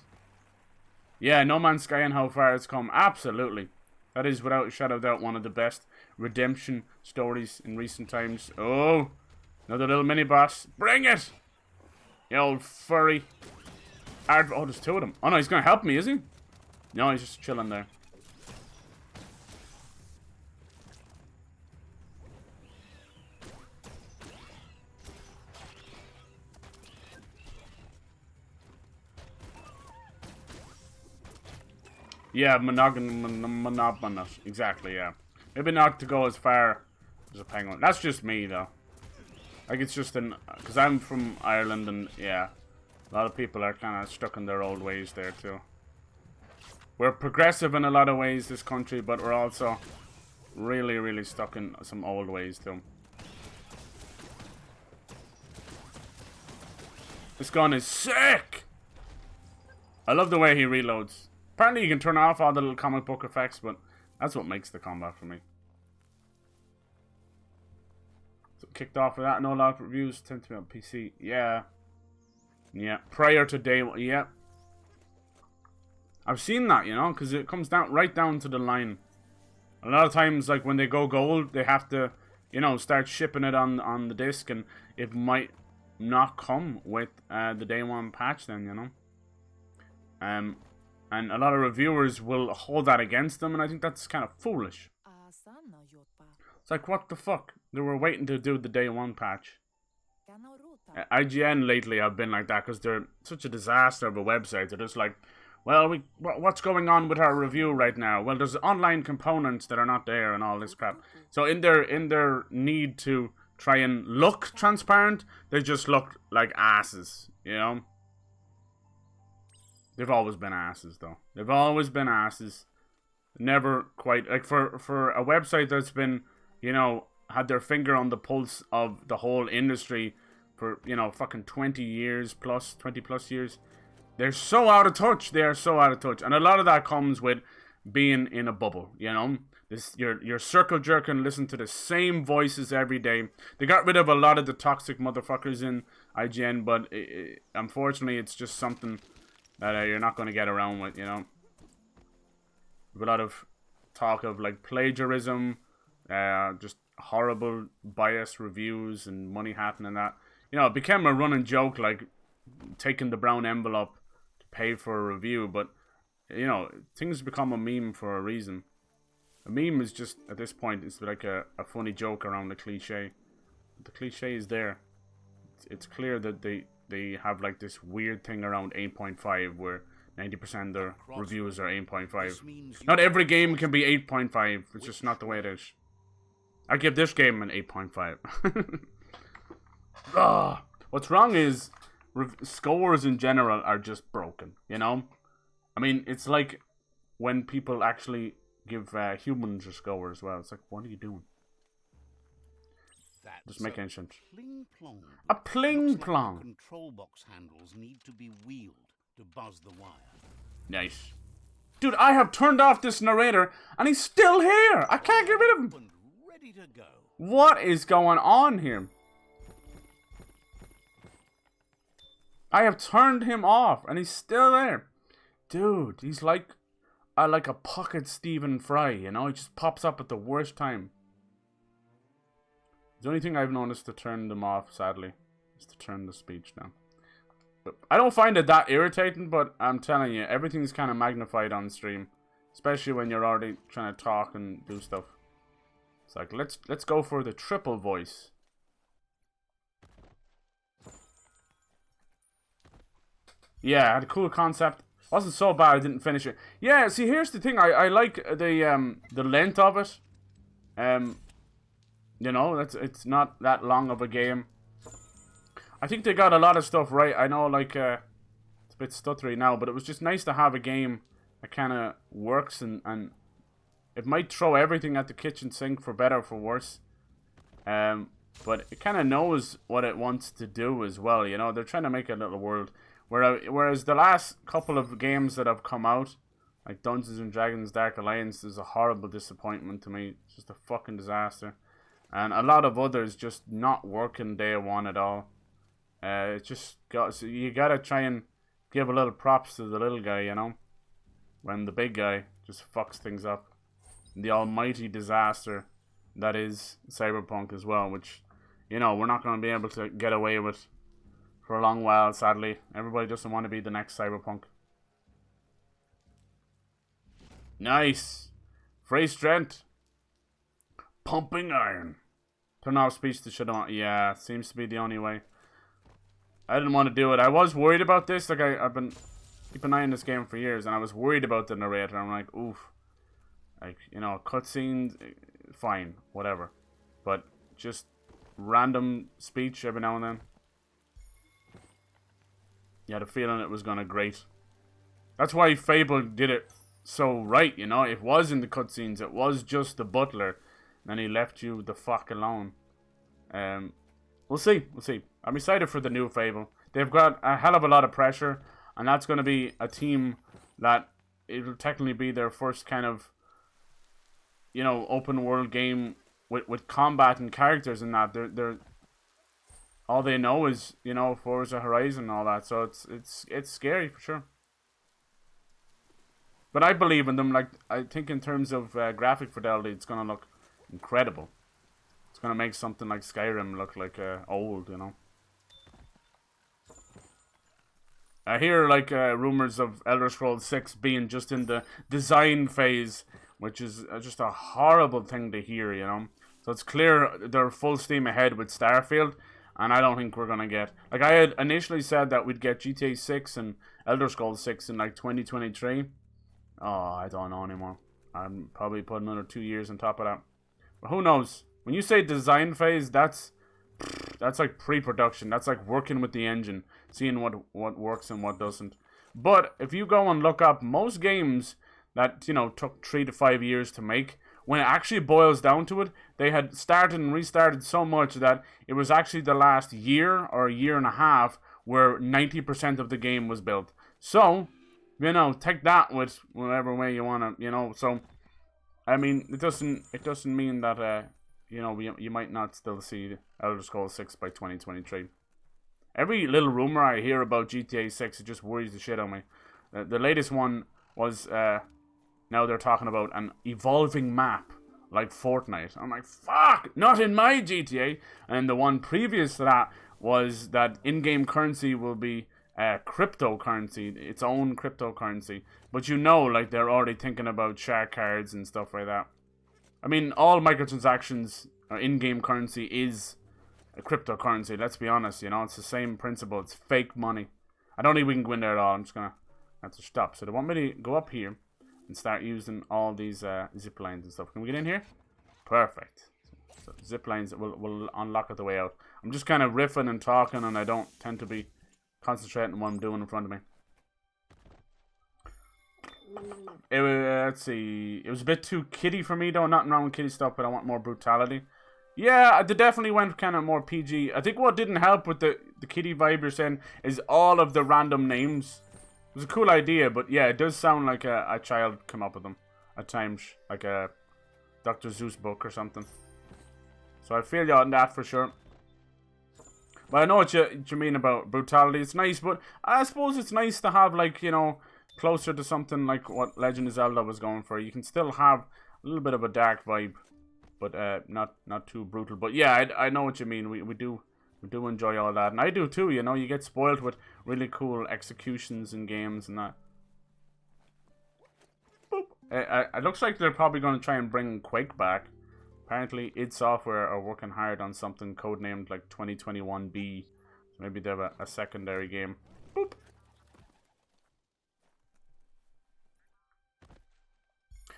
Yeah, No Man's Sky and how far it's come. Absolutely. That is without a shadow of doubt one of the best redemption stories in recent times. Oh, another little mini boss. Bring it! You old furry. Oh, there's two of them. Oh no, he's gonna help me, is he? No, he's just chilling there. Yeah, monogamous. Exactly, yeah. Maybe not to go as far as a penguin. That's just me, though. Like, it's just because I'm from Ireland, and yeah, a lot of people are kind of stuck in their old ways there, too. We're progressive in a lot of ways, this country, but we're also really, really stuck in some old ways, too. This gun is sick! I love the way he reloads. Apparently you can turn off all the little comic book effects, but that's what makes the combat for me. So kicked off with that. No lot of reviews tend to be on PC. Yeah. Yeah. Prior to day one. Yeah. I've seen that, you know, because it comes down right down to the line. A lot of times, like, when they go gold, they have to, you know, start shipping it on the disc, and it might not come with the day one patch then, you know. And a lot of reviewers will hold that against them, and I think that's kind of foolish. It's like, what the fuck? They were waiting to do the day one patch. IGN lately have been like that, because they're such a disaster of a website. They're just like, well, what's going on with our review right now? Well, there's online components that are not there and all this crap. So in their need to try and look transparent, they just look like asses, you know? They've always been asses, though. They've always been asses. Never quite, like, for a website that's been, you know, had their finger on the pulse of the whole industry for, you know, fucking 20 plus years. They're so out of touch. They are so out of touch. And a lot of that comes with being in a bubble, you know? You're circle jerking, listen to the same voices every day. They got rid of a lot of the toxic motherfuckers in IGN, but unfortunately it's just something that you're not going to get around with, you know? A lot of talk of, like, plagiarism, just horrible biased reviews and money hatting and that. You know, it became a running joke, like, taking the brown envelope pay for a review, but you know, things become a meme for a reason. A meme is just, at this point, it's like a funny joke around the cliche. The cliche is there. It's clear that they have like this weird thing around 8.5 where 90% of their reviews are 8.5. Not every game can be 8.5. It's just not the way it is. I give this game an 8.5. What's wrong is scores in general are just broken, you know? I mean, it's like when people actually give humans a score as well. It's like, what are you doing? Just making sense. A pling plong. Control box handles need to be wheeled to buzz the wire. Nice. Dude, I have turned off this narrator and he's still here. I can't get rid of him. Ready to go. What is going on here? I have turned him off, and he's still there. Dude, he's like a pocket Stephen Fry, you know? He just pops up at the worst time. The only thing I've noticed to turn them off, sadly, is to turn the speech down. But I don't find it that irritating, but I'm telling you, everything's kind of magnified on stream. Especially when you're already trying to talk and do stuff. It's like, let's go for the triple voice. Yeah, I had a cool concept. Wasn't so bad I didn't finish it. Yeah, see, here's the thing. I like the length of it. You know, it's not that long of a game. I think they got a lot of stuff right. I know, like, it's a bit stuttery now, but it was just nice to have a game that kind of works, and it might throw everything at the kitchen sink for better or for worse. But it kind of knows what it wants to do as well, you know. They're trying to make a little world. Whereas the last couple of games that have come out, like Dungeons and Dragons Dark Alliance, is a horrible disappointment to me. It's just a fucking disaster. And a lot of others just not working day one at all. It just so you gotta try and give a little props to the little guy, you know, when the big guy just fucks things up. The almighty disaster that is Cyberpunk as well, which, you know, we're not going to be able to get away with for a long while, sadly. Everybody doesn't want to be the next Cyberpunk. Nice. Free strength. Pumping iron. Turn off speech to shut on. Yeah, seems to be the only way. I didn't want to do it. I was worried about this. Like, I've been keeping an eye on this game for years, and I was worried about the narrator. I'm like, oof. Like, you know, cutscenes, fine, whatever. But just random speech every now and then. You had a feeling it was going to grate. That's why Fable did it so right, you know. It was in the cutscenes. It was just the butler. And he left you the fuck alone. We'll see. We'll see. I'm excited for the new Fable. They've got a hell of a lot of pressure and that's going to be a team that it'll technically be their first kind of, you know, open world game with combat and characters and that. They're all they know is, you know, Forza Horizon and all that. So it's scary for sure. But I believe in them. Like, I think in terms of graphic fidelity, it's gonna look incredible. It's gonna make something like Skyrim look like old, you know. I hear like rumors of Elder Scrolls 6 being just in the design phase, which is just a horrible thing to hear, you know. So it's clear they're full steam ahead with Starfield, and I don't think we're gonna get, like, I had initially said that we'd get GTA 6 and Elder Scrolls 6 in like 2023. Oh, I don't know anymore. I'm probably put another 2 years on top of that. But who knows? When you say design phase, that's like pre-production. That's like working with the engine, seeing what works and what doesn't. But if you go and look up most games that, you know, took 3 to 5 years to make, when it actually boils down to it, they had started and restarted so much that it was actually the last year or a year and a half where 90% of the game was built. So, you know, take that with whatever way you want to, you know. So, I mean, it doesn't mean that, you know, you might not still see Elder Scrolls 6 by 2023. Every little rumor I hear about GTA 6, it just worries the shit out of me. The latest one was, now they're talking about an evolving map, like Fortnite. I'm like, fuck, not in my GTA. And the one previous to that was that in-game currency will be cryptocurrency, its own cryptocurrency. But you know, like, they're already thinking about shark cards and stuff like that. I mean, all microtransactions or in-game currency is a cryptocurrency, let's be honest, you know, it's the same principle, it's fake money. I don't think we can go in there at all, I'm just gonna have to stop. So they want me to go up here and start using all these zip lines and stuff. Can we get in here? Perfect. So zip lines will unlock it the way out. I'm just kind of riffing and talking, and I don't tend to be concentrating on what I'm doing in front of me. Let's see. It was a bit too kiddie for me, though. Nothing wrong with kiddie stuff, but I want more brutality. Yeah, they definitely went kind of more PG. I think what didn't help with the kiddie vibe you're saying is all of the random names. It was a cool idea, but yeah, it does sound like a child come up with them at times, like a Dr. Seuss book or something. So I feel you on that for sure. But I know what you mean about brutality. It's nice, but I suppose it's nice to have, like, you know, closer to something like what Legend of Zelda was going for. You can still have a little bit of a dark vibe, but not too brutal. But yeah, I know what you mean. We do enjoy all that, and I do too. You know, you get spoiled with really cool executions in games and that. Boop. It looks like they're probably going to try and bring Quake back. Apparently, id Software are working hard on something codenamed like 2021B. So maybe they have a secondary game. Boop.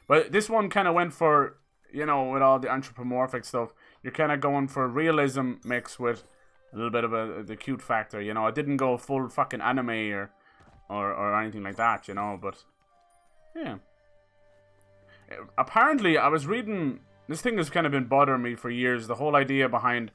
But this one kind of went for, you know, with all the anthropomorphic stuff, you're kind of going for realism mixed with a little bit of the cute factor, you know. I didn't go full fucking anime or anything like that, you know, but yeah. Apparently, I was reading, this thing has kind of been bothering me for years, the whole idea behind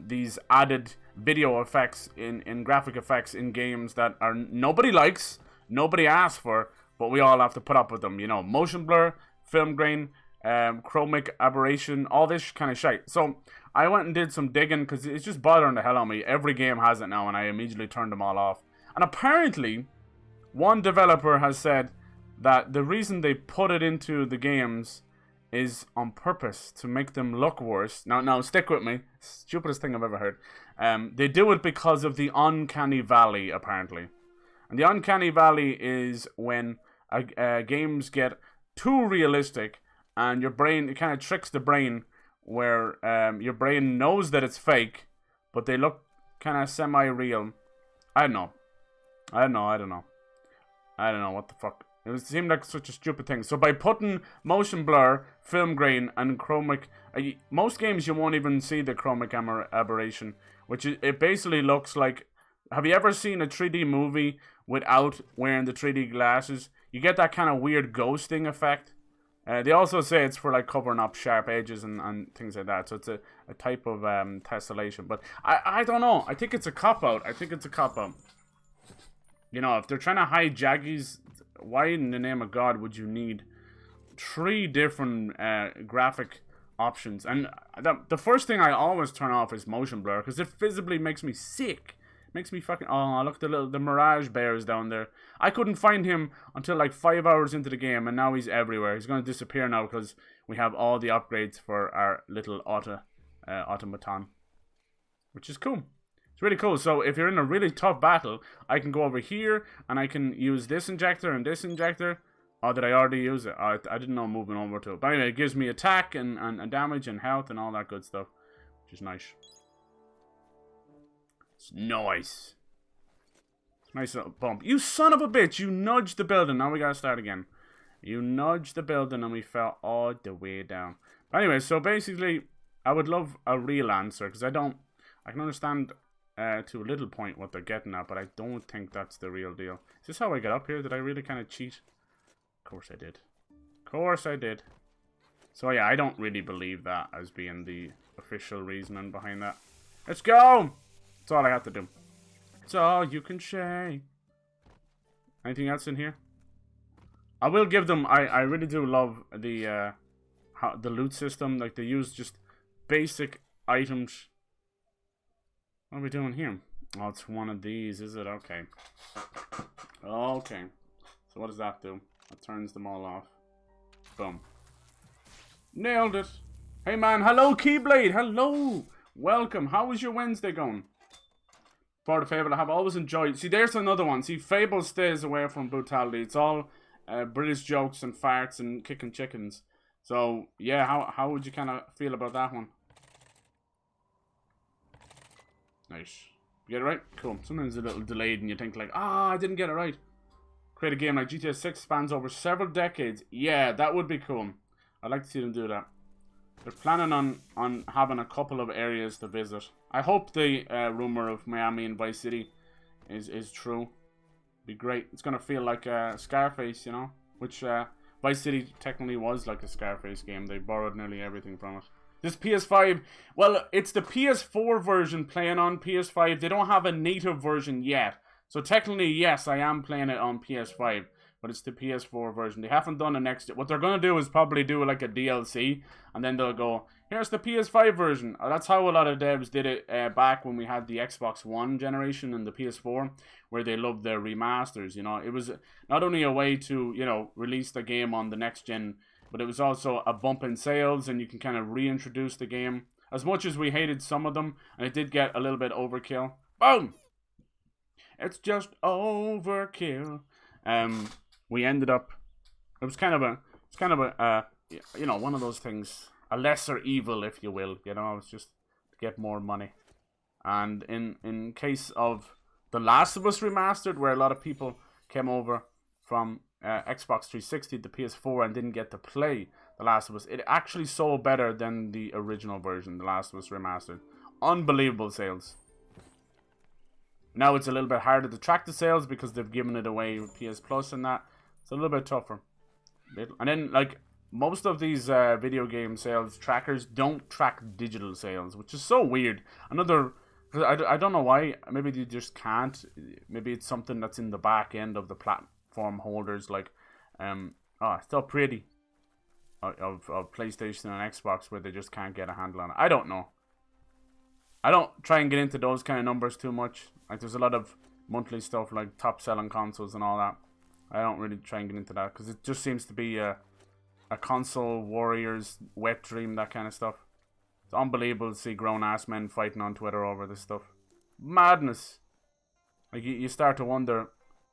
these added video effects in graphic effects in games that are nobody likes, nobody asks for, but we all have to put up with them, you know. Motion blur, film grain, chromic aberration, all this kind of shit. So I went and did some digging because it's just bothering the hell out of me. Every game has it now, and I immediately turned them all off. And apparently, one developer has said that the reason they put it into the games is on purpose to make them look worse. Now stick with me. Stupidest thing I've ever heard. They do it because of the uncanny valley, apparently. And the uncanny valley is when games get too realistic, and your brain, it kind of tricks the brain where your brain knows that it's fake, but they look kind of semi-real. I don't know what the fuck. It seemed like such a stupid thing. So by putting motion blur, film grain, and chromic, most games you won't even see the chromic aberration, which it basically looks like. Have you ever seen a 3D movie without wearing the 3D glasses? You get that kind of weird ghosting effect. They also say it's for like covering up sharp edges and things like that. So it's a type of tessellation. But I don't know. I think it's a cop-out. You know, if they're trying to hide Jaggies, why in the name of God would you need 3 different graphic options? And the first thing I always turn off is motion blur, because it visibly makes me sick. Makes me fucking... Oh, look, the Mirage Bears down there. I couldn't find him until like 5 hours into the game, and now he's everywhere. He's going to disappear now because we have all the upgrades for our little automaton, which is cool. It's really cool. So if you're in a really tough battle, I can go over here, and I can use this injector and this injector. Oh, did I already use it? I didn't know moving over to it. But anyway, it gives me attack and damage and health and all that good stuff, which is nice. It's nice. Nice little bump. You son of a bitch! You nudged the building. Now we gotta start again. You nudged the building and we fell all the way down. But anyway, so basically, I would love a real answer, because I can understand to a little point what they're getting at, but I don't think that's the real deal. Is this how I get up here? Did I really kind of cheat? Of course I did. Of course I did. So yeah, I don't really believe that as being the official reasoning behind that. Let's go! That's all I have to do. It's all you can say. Anything else in here? I will give them... I really do love the loot system. Like, they use just basic items. What are we doing here? Oh, it's one of these, is it? Okay. Okay. So what does that do? It turns them all off. Boom. Nailed it. Hey man, hello Keyblade, hello. Welcome. How was your Wednesday going? For the Fable, I have always enjoyed. See, there's another one. See, Fable stays away from brutality. It's all British jokes and farts and kicking chickens. So yeah, how would you kind of feel about that one? Nice. You get it right? Cool. Sometimes it's a little delayed and you think like, I didn't get it right. Create a game like GTA 6 spans over several decades. Yeah, that would be cool. I'd like to see them do that. They're planning on having a couple of areas to visit. I hope the rumor of Miami and Vice City is true. Be great. It's going to feel like Scarface, you know? Which Vice City technically was like a Scarface game. They borrowed nearly everything from it. This PS5, well, it's the PS4 version playing on PS5. They don't have a native version yet. So technically, yes, I am playing it on PS5. But it's the PS4 version. They haven't done the next... What they're going to do is probably do like a DLC. And then they'll go, here's the PS5 version. That's how a lot of devs did it back when we had the Xbox One generation and the PS4. Where they loved their remasters, you know. It was not only a way to, you know, release the game on the next gen. But it was also a bump in sales. And you can kind of reintroduce the game. As much as we hated some of them. And it did get a little bit overkill. Boom! It's just overkill. We ended up, it was kind of a, you know, one of those things, a lesser evil, if you will, you know, it's just to get more money. And in case of The Last of Us Remastered, where a lot of people came over from Xbox 360 to PS4 and didn't get to play The Last of Us, it actually sold better than the original version, The Last of Us Remastered. Unbelievable sales. Now it's a little bit harder to track the sales because they've given it away with PS Plus and that. It's a little bit tougher. And then, like, most of these video game sales trackers don't track digital sales, which is so weird. I don't know why. Maybe they just can't. Maybe it's something that's in the back end of the platform holders, like, it's so pretty of PlayStation and Xbox, where they just can't get a handle on it. I don't know. I don't try and get into those kind of numbers too much. Like, there's a lot of monthly stuff like top selling consoles and all that. I don't really try and get into that because it just seems to be a console warriors wet dream, that kind of stuff. It's unbelievable to see grown ass men fighting on Twitter over this stuff. Madness. Like, you start to wonder,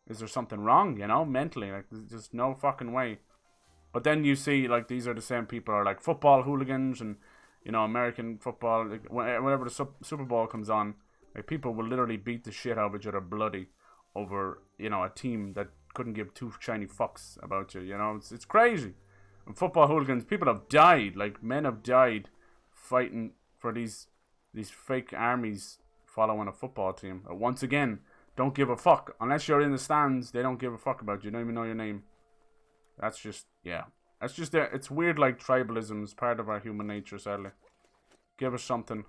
is there something wrong, you know, mentally? Like, there's just no fucking way. But then you see, like, these are the same people are like football hooligans and, you know, American football. Like, whenever the Super Bowl comes on, like, people will literally beat the shit out of each other bloody over, you know, a team that couldn't give two shiny fucks about you, you know. It's crazy. And football hooligans, people have died, like, men have died fighting for these fake armies following a football team. Once again, don't give a fuck. Unless you're in the stands, they don't give a fuck about you. They don't even know your name. That's just, yeah. That's just, it's weird, like, tribalism is part of our human nature, sadly. Give us something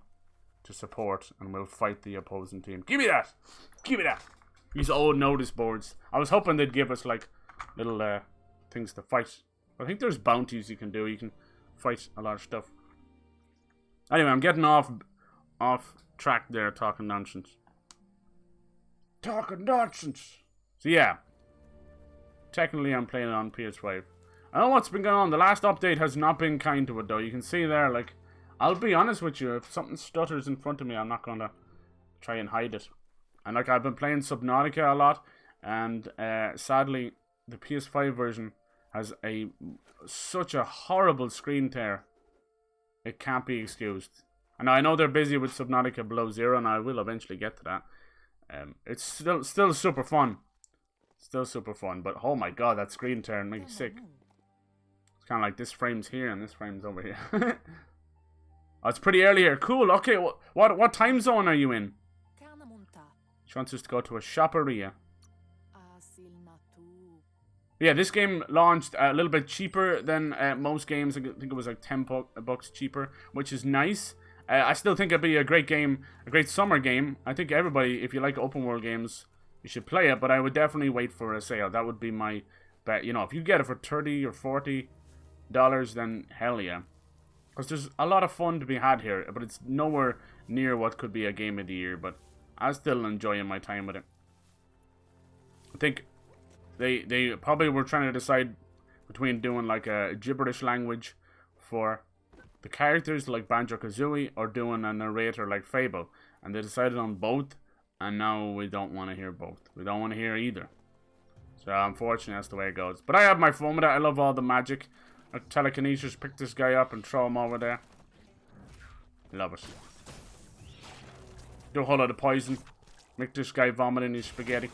to support, and we'll fight the opposing team. Give me that! Give me that! These old notice boards. I was hoping they'd give us like little things to fight. I think there's bounties you can do. You can fight a lot of stuff. Anyway, I'm getting off track there talking nonsense. Talking nonsense. So yeah. Technically I'm playing it on PS5. I don't know what's been going on. The last update has not been kind to it though. You can see there, like, I'll be honest with you, if something stutters in front of me, I'm not gonna try and hide it. And like, I've been playing Subnautica a lot, and sadly the PS5 version has such a horrible screen tear. It can't be excused. And I know they're busy with Subnautica Below Zero, and I will eventually get to that. It's still super fun. Still super fun, but oh my god, that screen tear makes me sick. It's kind of like this frame's here and this frame's over here. Oh, it's pretty early here. Cool. Okay, what time zone are you in? She wants us to go to a shopperia. Yeah, this game launched a little bit cheaper than most games. I think it was like 10 bucks cheaper, which is nice. I still think it'd be a great game, a great summer game. I think everybody, if you like open world games, you should play it, but I would definitely wait for a sale. That would be my bet. You know, if you get it for $30 or $40, then hell yeah. Because there's a lot of fun to be had here, but it's nowhere near what could be a game of the year, but I'm still enjoying my time with it. I think they probably were trying to decide between doing like a gibberish language for the characters like Banjo-Kazooie or doing a narrator like Fable. And they decided on both, and now we don't want to hear both. We don't want to hear either. So unfortunately that's the way it goes. But I have my fun with it. I love all the magic. Telekinesis, pick this guy up and throw him over there. Love it. Do a whole lot of poison. Make this guy vomit in his spaghetti.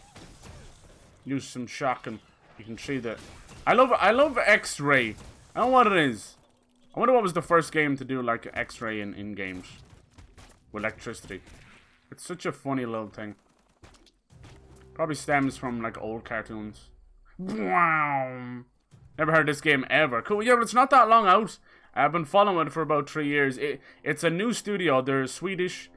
Use some shock and you can see that. I love X-ray. I don't know what it is. I wonder what was the first game to do like X-ray in games. With electricity. It's such a funny little thing. Probably stems from like old cartoons. Wow. Never heard this game ever. Cool. Yeah, but it's not that long out. I've been following it for about 3 years. It's a new studio. They're Swedish,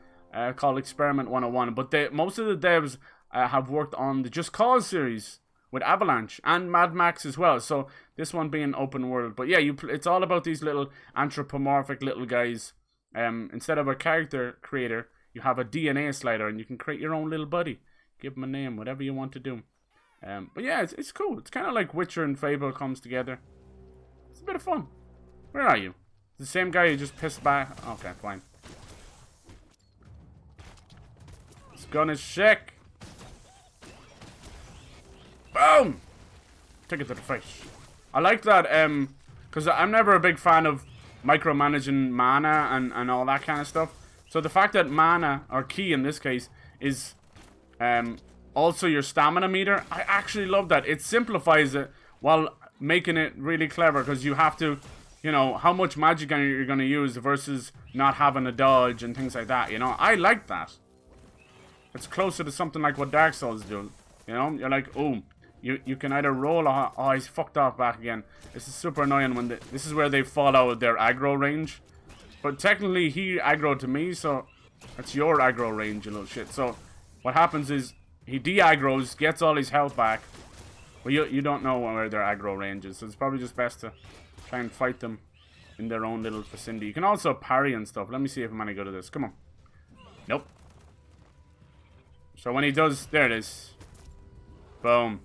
called Experiment 101. But most of the devs have worked on the Just Cause series with Avalanche and Mad Max as well. So this one being open world. But yeah, it's all about these little anthropomorphic little guys. Instead of a character creator, you have a DNA slider and you can create your own little buddy. Give them a name, whatever you want to do. But yeah, it's cool. It's kind of like Witcher and Fable comes together. It's a bit of fun. Where are you? The same guy who just pissed back? Okay, fine. This gun is sick. Boom! Take it to the face. I like that, because I'm never a big fan of micromanaging mana and all that kind of stuff. So the fact that mana, or ki in this case, is also your stamina meter, I actually love that. It simplifies it while making it really clever, because you have to, you know, how much magic you're going to use versus not having a dodge and things like that, you know. I like that. It's closer to something like what Dark Souls do, you know. You're like, oh, you can either roll or, oh, he's fucked off back again. This is super annoying when this is where they fall out of their aggro range. But technically he aggroed to me, so that's your aggro range, you little shit. So what happens is he de-aggroes, gets all his health back. But you don't know where their aggro range is, so it's probably just best to try and fight them in their own little vicinity. You can also parry and stuff. Let me see if I'm any good at this. Come on. Nope. So when he does, there it is. Boom.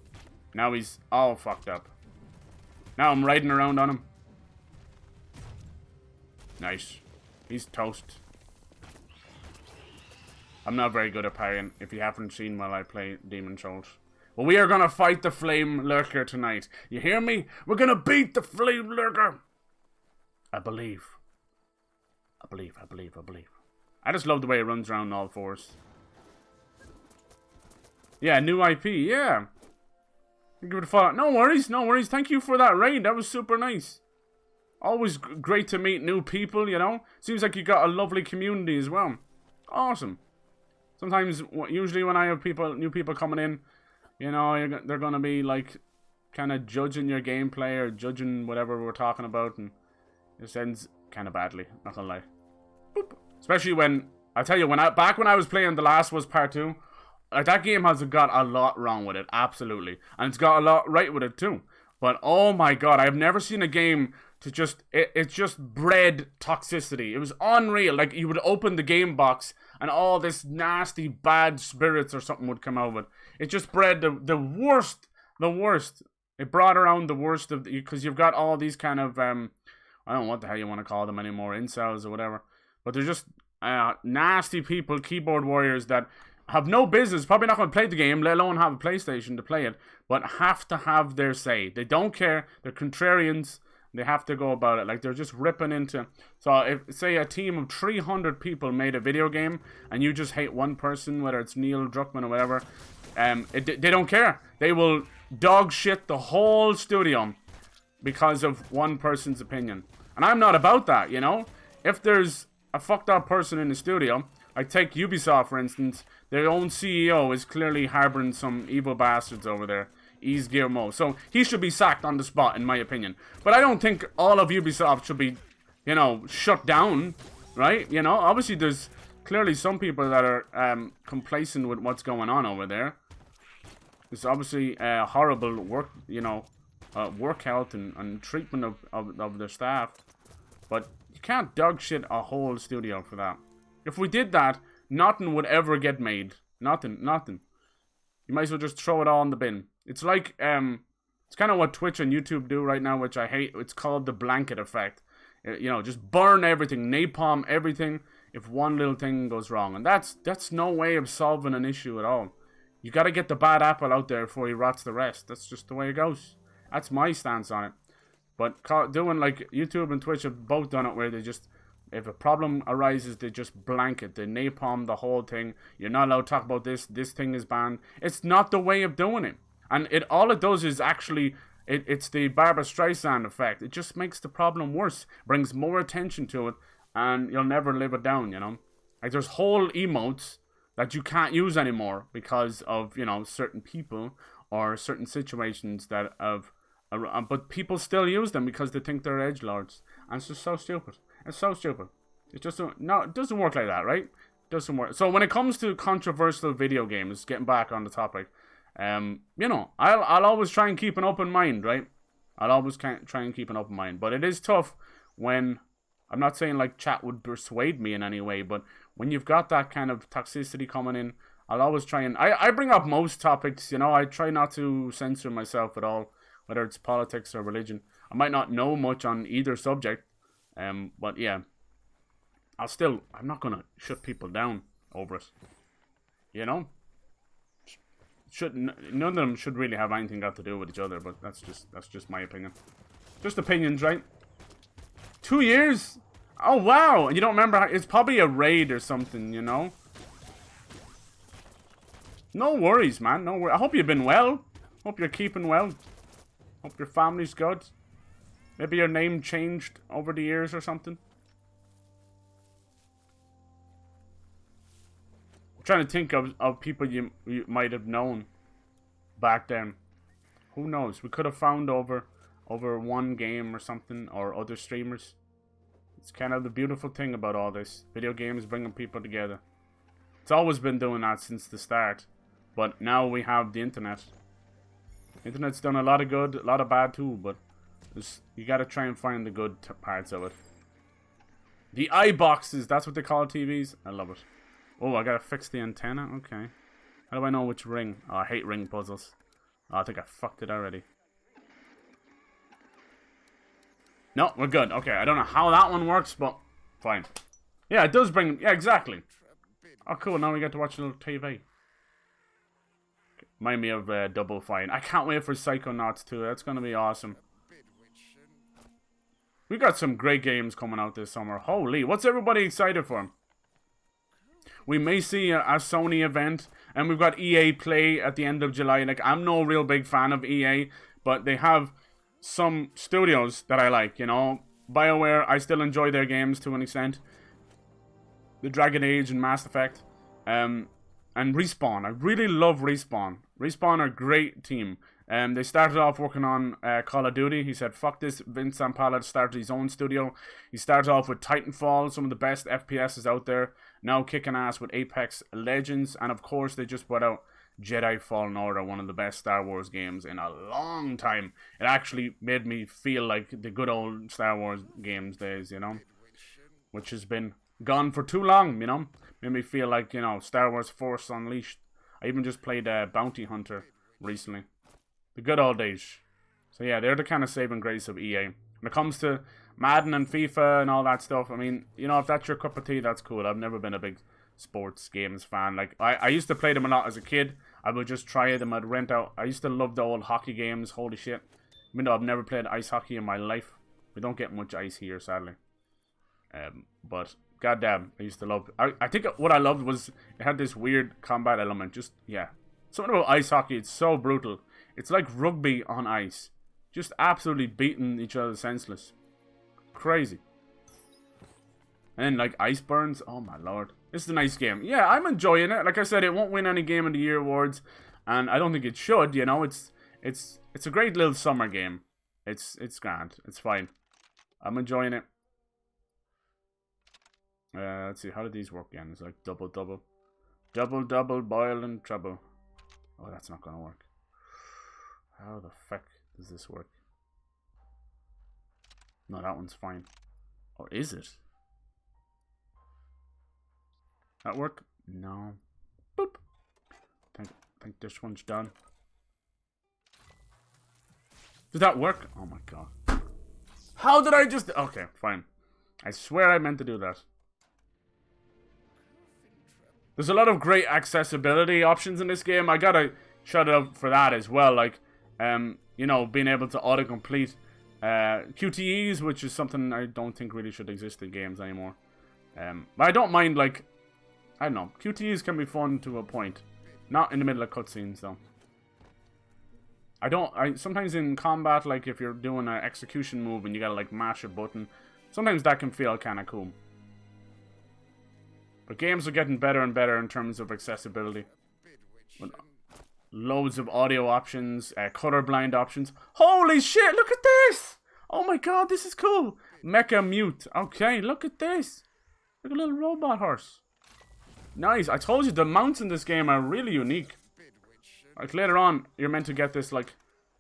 Now he's all fucked up. Now I'm riding around on him. Nice. He's toast. I'm not very good at parrying, if you haven't seen while I play Demon Souls. Well, we are gonna fight the Flame Lurker tonight. You hear me? We're gonna beat the Flame Lurker! I believe. I believe. I just love the way it runs around all fours. Yeah, new IP, yeah. Give it a follow. No worries. Thank you for that raid. That was super nice. Always great to meet new people, you know. Seems like you got a lovely community as well. Awesome. Sometimes, usually when I have new people coming in, you know, they're gonna be like, kind of judging your gameplay or judging whatever we're talking about, and it ends kind of badly. Not gonna lie. Boop. Especially when I tell you, back when I was playing The Last of Us Part 2, like, that game has got a lot wrong with it, absolutely, and it's got a lot right with it too. But oh my god, I've never seen a game to just it just bred toxicity. It was unreal. Like, you would open the game box and all this nasty bad spirits or something would come out of it. It just bred the worst, the worst. It brought around the worst of because you've got all these kind of I don't know what the hell you want to call them anymore, incels or whatever. But they're just nasty people, keyboard warriors that have no business, probably not going to play the game, let alone have a PlayStation to play it, but have to have their say. They don't care. They're contrarians. They have to go about it. Like, they're just ripping into... So, if, say, a team of 300 people made a video game, and you just hate one person, whether it's Neil Druckmann or whatever, they don't care. They will dog shit the whole studio because of one person's opinion. And I'm not about that, you know? If there's a fucked up person in the studio, like, take Ubisoft, for instance, their own CEO is clearly harboring some evil bastards over there. He's Guillermo. So he should be sacked on the spot, in my opinion. But I don't think all of Ubisoft should be, you know, shut down, right? You know, obviously there's clearly some people that are complacent with what's going on over there. There's obviously horrible work, you know, work health and treatment of their staff. But you can't dog shit a whole studio for that. If we did that, nothing would ever get made. Nothing. You might as well just throw it all in the bin. It's like, it's kind of what Twitch and YouTube do right now, which I hate. It's called the blanket effect. You know, just burn everything, napalm everything if one little thing goes wrong. And that's no way of solving an issue at all. You got to get the bad apple out there before he rots the rest. That's just the way it goes. That's my stance on it. But doing like YouTube and Twitch have both done it where they just, if a problem arises, they just blanket, they napalm the whole thing. You're not allowed to talk about this. This thing is banned. It's not the way of doing it. And all it does is actually, it's the Barbra Streisand effect. It just makes the problem worse, brings more attention to it, and you'll never live it down, you know? Like, there's whole emotes that you can't use anymore because of, you know, certain people or certain situations that have, but people still use them because they think they're edgelords. And it's just so stupid. It's so stupid. It just no, it doesn't work like that, right? It doesn't work. So when it comes to controversial video games, getting back on the topic, you know, I'll always try and keep an open mind, right? I'll always try and keep an open mind. But it is tough when, I'm not saying like chat would persuade me in any way, but when you've got that kind of toxicity coming in, I'll always try and, I bring up most topics, you know, I try not to censor myself at all, whether it's politics or religion. I might not know much on either subject, but yeah, I'm not gonna shut people down over it, you know? None of them should really have anything got to do with each other, but that's just my opinion. Just opinions, right? 2 years? Oh wow! And you don't remember it's probably a raid or something, you know? No worries, man. No worries. I hope you've been well. Hope you're keeping well. Hope your family's good. Maybe your name changed over the years or something. Trying to think of people you might have known back then. Who knows? We could have found over one game or something, or other streamers. It's kind of the beautiful thing about all this. Video games bringing people together. It's always been doing that since the start. But now we have the internet. The internet's done a lot of good, a lot of bad too, but you gotta try and find the good parts of it. The iBoxes, that's what they call TVs. I love it. Oh, I gotta fix the antenna? Okay. How do I know which ring? Oh, I hate ring puzzles. Oh, I think I fucked it already. No, we're good. Okay, I don't know how that one works, but fine. Yeah, it does bring... Yeah, exactly. Oh, cool. Now we get to watch a little TV. Remind me of Double Fine. I can't wait for Psychonauts 2. That's gonna be awesome. We got some great games coming out this summer. Holy, what's everybody excited for? We may see a Sony event, and we've got EA Play at the end of July. Like, I'm no real big fan of EA, but they have some studios that I like, you know. BioWare, I still enjoy their games to an extent. The Dragon Age and Mass Effect. And Respawn. I really love Respawn. Respawn are a great team. They started off working on Call of Duty. He said, fuck this. Vince Zampella started his own studio. He started off with Titanfall, some of the best FPSs out there. now kicking ass with Apex Legends, and of course they just put out Jedi Fallen Order, one of the best Star Wars games in a long time. It actually made me feel like the good old Star Wars games days, you know, which has been gone for too long, you know. Made me feel like, you know, Star Wars Force Unleashed. I even just played Bounty Hunter recently. The good old days. So yeah, they're the kind of saving grace of EA. When it comes to Madden and FIFA and all that stuff, I mean, you know, if that's your cup of tea, that's cool. I've never been a big sports games fan. Like, I used to play them a lot as a kid. I would just try them. I'd rent out. I used to love the old hockey games. Holy shit. Even though I've never played ice hockey in my life. We don't get much ice here, sadly. But goddamn, I used to love. I think what I loved was it had this weird combat element. Just, yeah. Something about ice hockey, it's so brutal. It's like rugby on ice. Just absolutely beating each other senseless. Crazy. And like ice burns. Oh my lord. This is a nice game. Yeah, I'm enjoying it. Like I said, it won't win any Game of the Year awards. And I don't think it should, you know. It's a great little summer game. It's grand. It's fine. I'm enjoying it. Let's see, how did these work again? It's like double. Double, boil and trouble. Oh, that's not gonna work. How the fuck does this work? No, that one's fine. Or is it? That work? No. Boop. Think this one's done. Did that work? Oh my god. How did I just... Okay, fine. I swear I meant to do that. There's a lot of great accessibility options in this game. I gotta shout out for that as well. Like, you know, being able to autocomplete QTEs, which is something I don't think really should exist in games anymore. But I don't mind, like, I don't know. QTEs can be fun to a point. Not in the middle of cutscenes, though. Sometimes in combat, like, if you're doing an execution move and you gotta, like, mash a button, sometimes that can feel kind of cool. But games are getting better and better in terms of accessibility. With loads of audio options, colorblind options. Holy shit, look at this! Oh my god, this is cool. Mecha Mute. Okay, look at this. Like a little robot horse. Nice. I told you, the mounts in this game are really unique. Like, later on, you're meant to get this, like,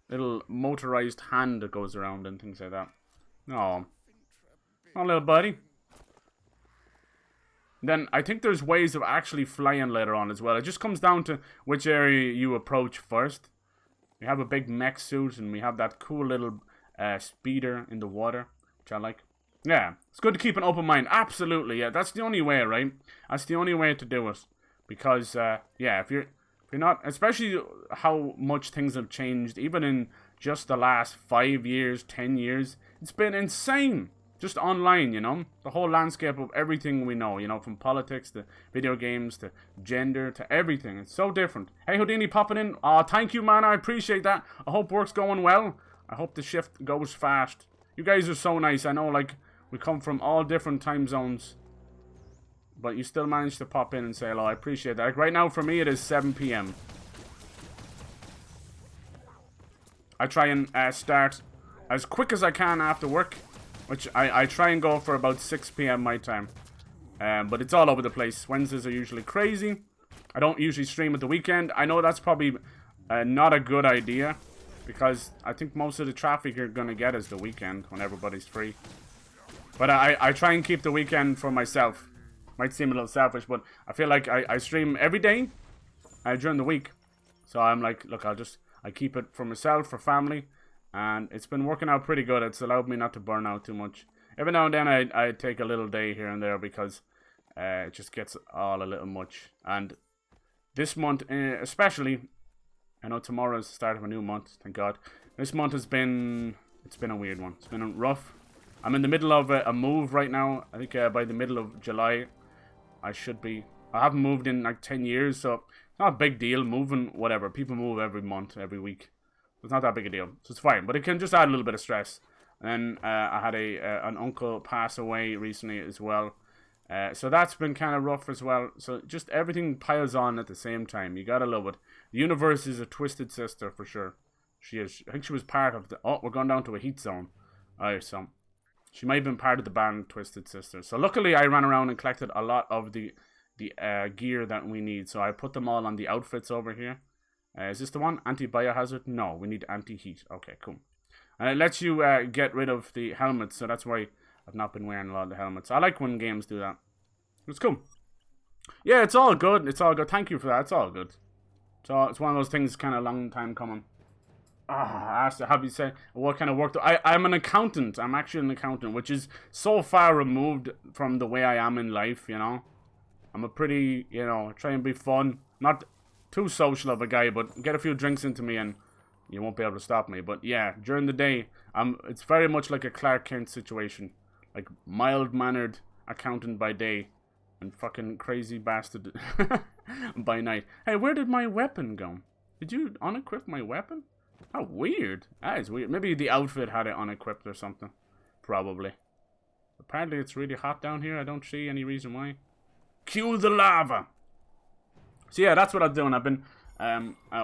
little motorized hand that goes around and things like that. Oh. Oh, little buddy. Then, I think there's ways of actually flying later on as well. It just comes down to which area you approach first. We have a big mech suit, and we have that cool little speeder in the water, which I like. Yeah, it's good to keep an open mind. Absolutely, yeah. That's the only way, right? That's the only way to do it. Because, yeah, if you're not... Especially how much things have changed, even in just the last 5 years, 10 years. It's been insane. Just online, you know? The whole landscape of everything we know, you know? From politics to video games to gender to everything. It's so different. Hey, Houdini popping in. Thank you, man. I appreciate that. I hope work's going well. I hope the shift goes fast. You guys are so nice. I know, like, we come from all different time zones. But you still managed to pop in and say hello. I appreciate that. Like, right now, for me, it is 7 p.m. I try and start as quick as I can after work. Which I try and go for about 6 p.m. my time. But it's all over the place. Wednesdays are usually crazy. I don't usually stream at the weekend. I know that's probably not a good idea. Because I think most of the traffic you're going to get is the weekend when everybody's free. But I try and keep the weekend for myself. Might seem a little selfish, but I feel like I stream every day during the week. So I'm like, look, I keep it for myself, for family. And it's been working out pretty good. It's allowed me not to burn out too much. Every now and then I take a little day here and there because it just gets all a little much. And this month especially, I know tomorrow is the start of a new month, thank God. This month it's been a weird one. It's been rough. I'm in the middle of a move right now. I think by the middle of July, I haven't moved in like 10 years, so it's not a big deal. Moving, whatever. People move every month, every week. It's not that big a deal, so it's fine. But it can just add a little bit of stress. And I had an uncle pass away recently as well. So that's been kind of rough as well. So just everything piles on at the same time. You gotta love it. The universe is a twisted sister for sure. She is. I think she was part of the... Oh, we're going down to a heat zone. Alright, so... She might have been part of the band Twisted Sister. So luckily I ran around and collected a lot of the the gear that we need. So I put them all on the outfits over here. Is this the one? Anti-biohazard? No, we need anti-heat. Okay, cool. And it lets you get rid of the helmets, so that's why I've not been wearing a lot of the helmets. I like when games do that. It's cool. Yeah, it's all good. It's all good. Thank you for that. It's all good. So it's one of those things kind of long time coming. I asked how you say what kind of work I'm an accountant. I'm actually an accountant, which is so far removed from the way I am in life, you know. I'm a pretty, you know, try and be fun. Not too social of a guy, but get a few drinks into me and you won't be able to stop me. But yeah, during the day, it's very much like a Clark Kent situation. Like mild-mannered accountant by day and fucking crazy bastard by night. Hey, where did my weapon go? Did you unequip my weapon? How weird. That is weird. Maybe the outfit had it unequipped or something. Probably. Apparently it's really hot down here. I don't see any reason why. Cue the lava. So yeah, that's what I'm doing. I've been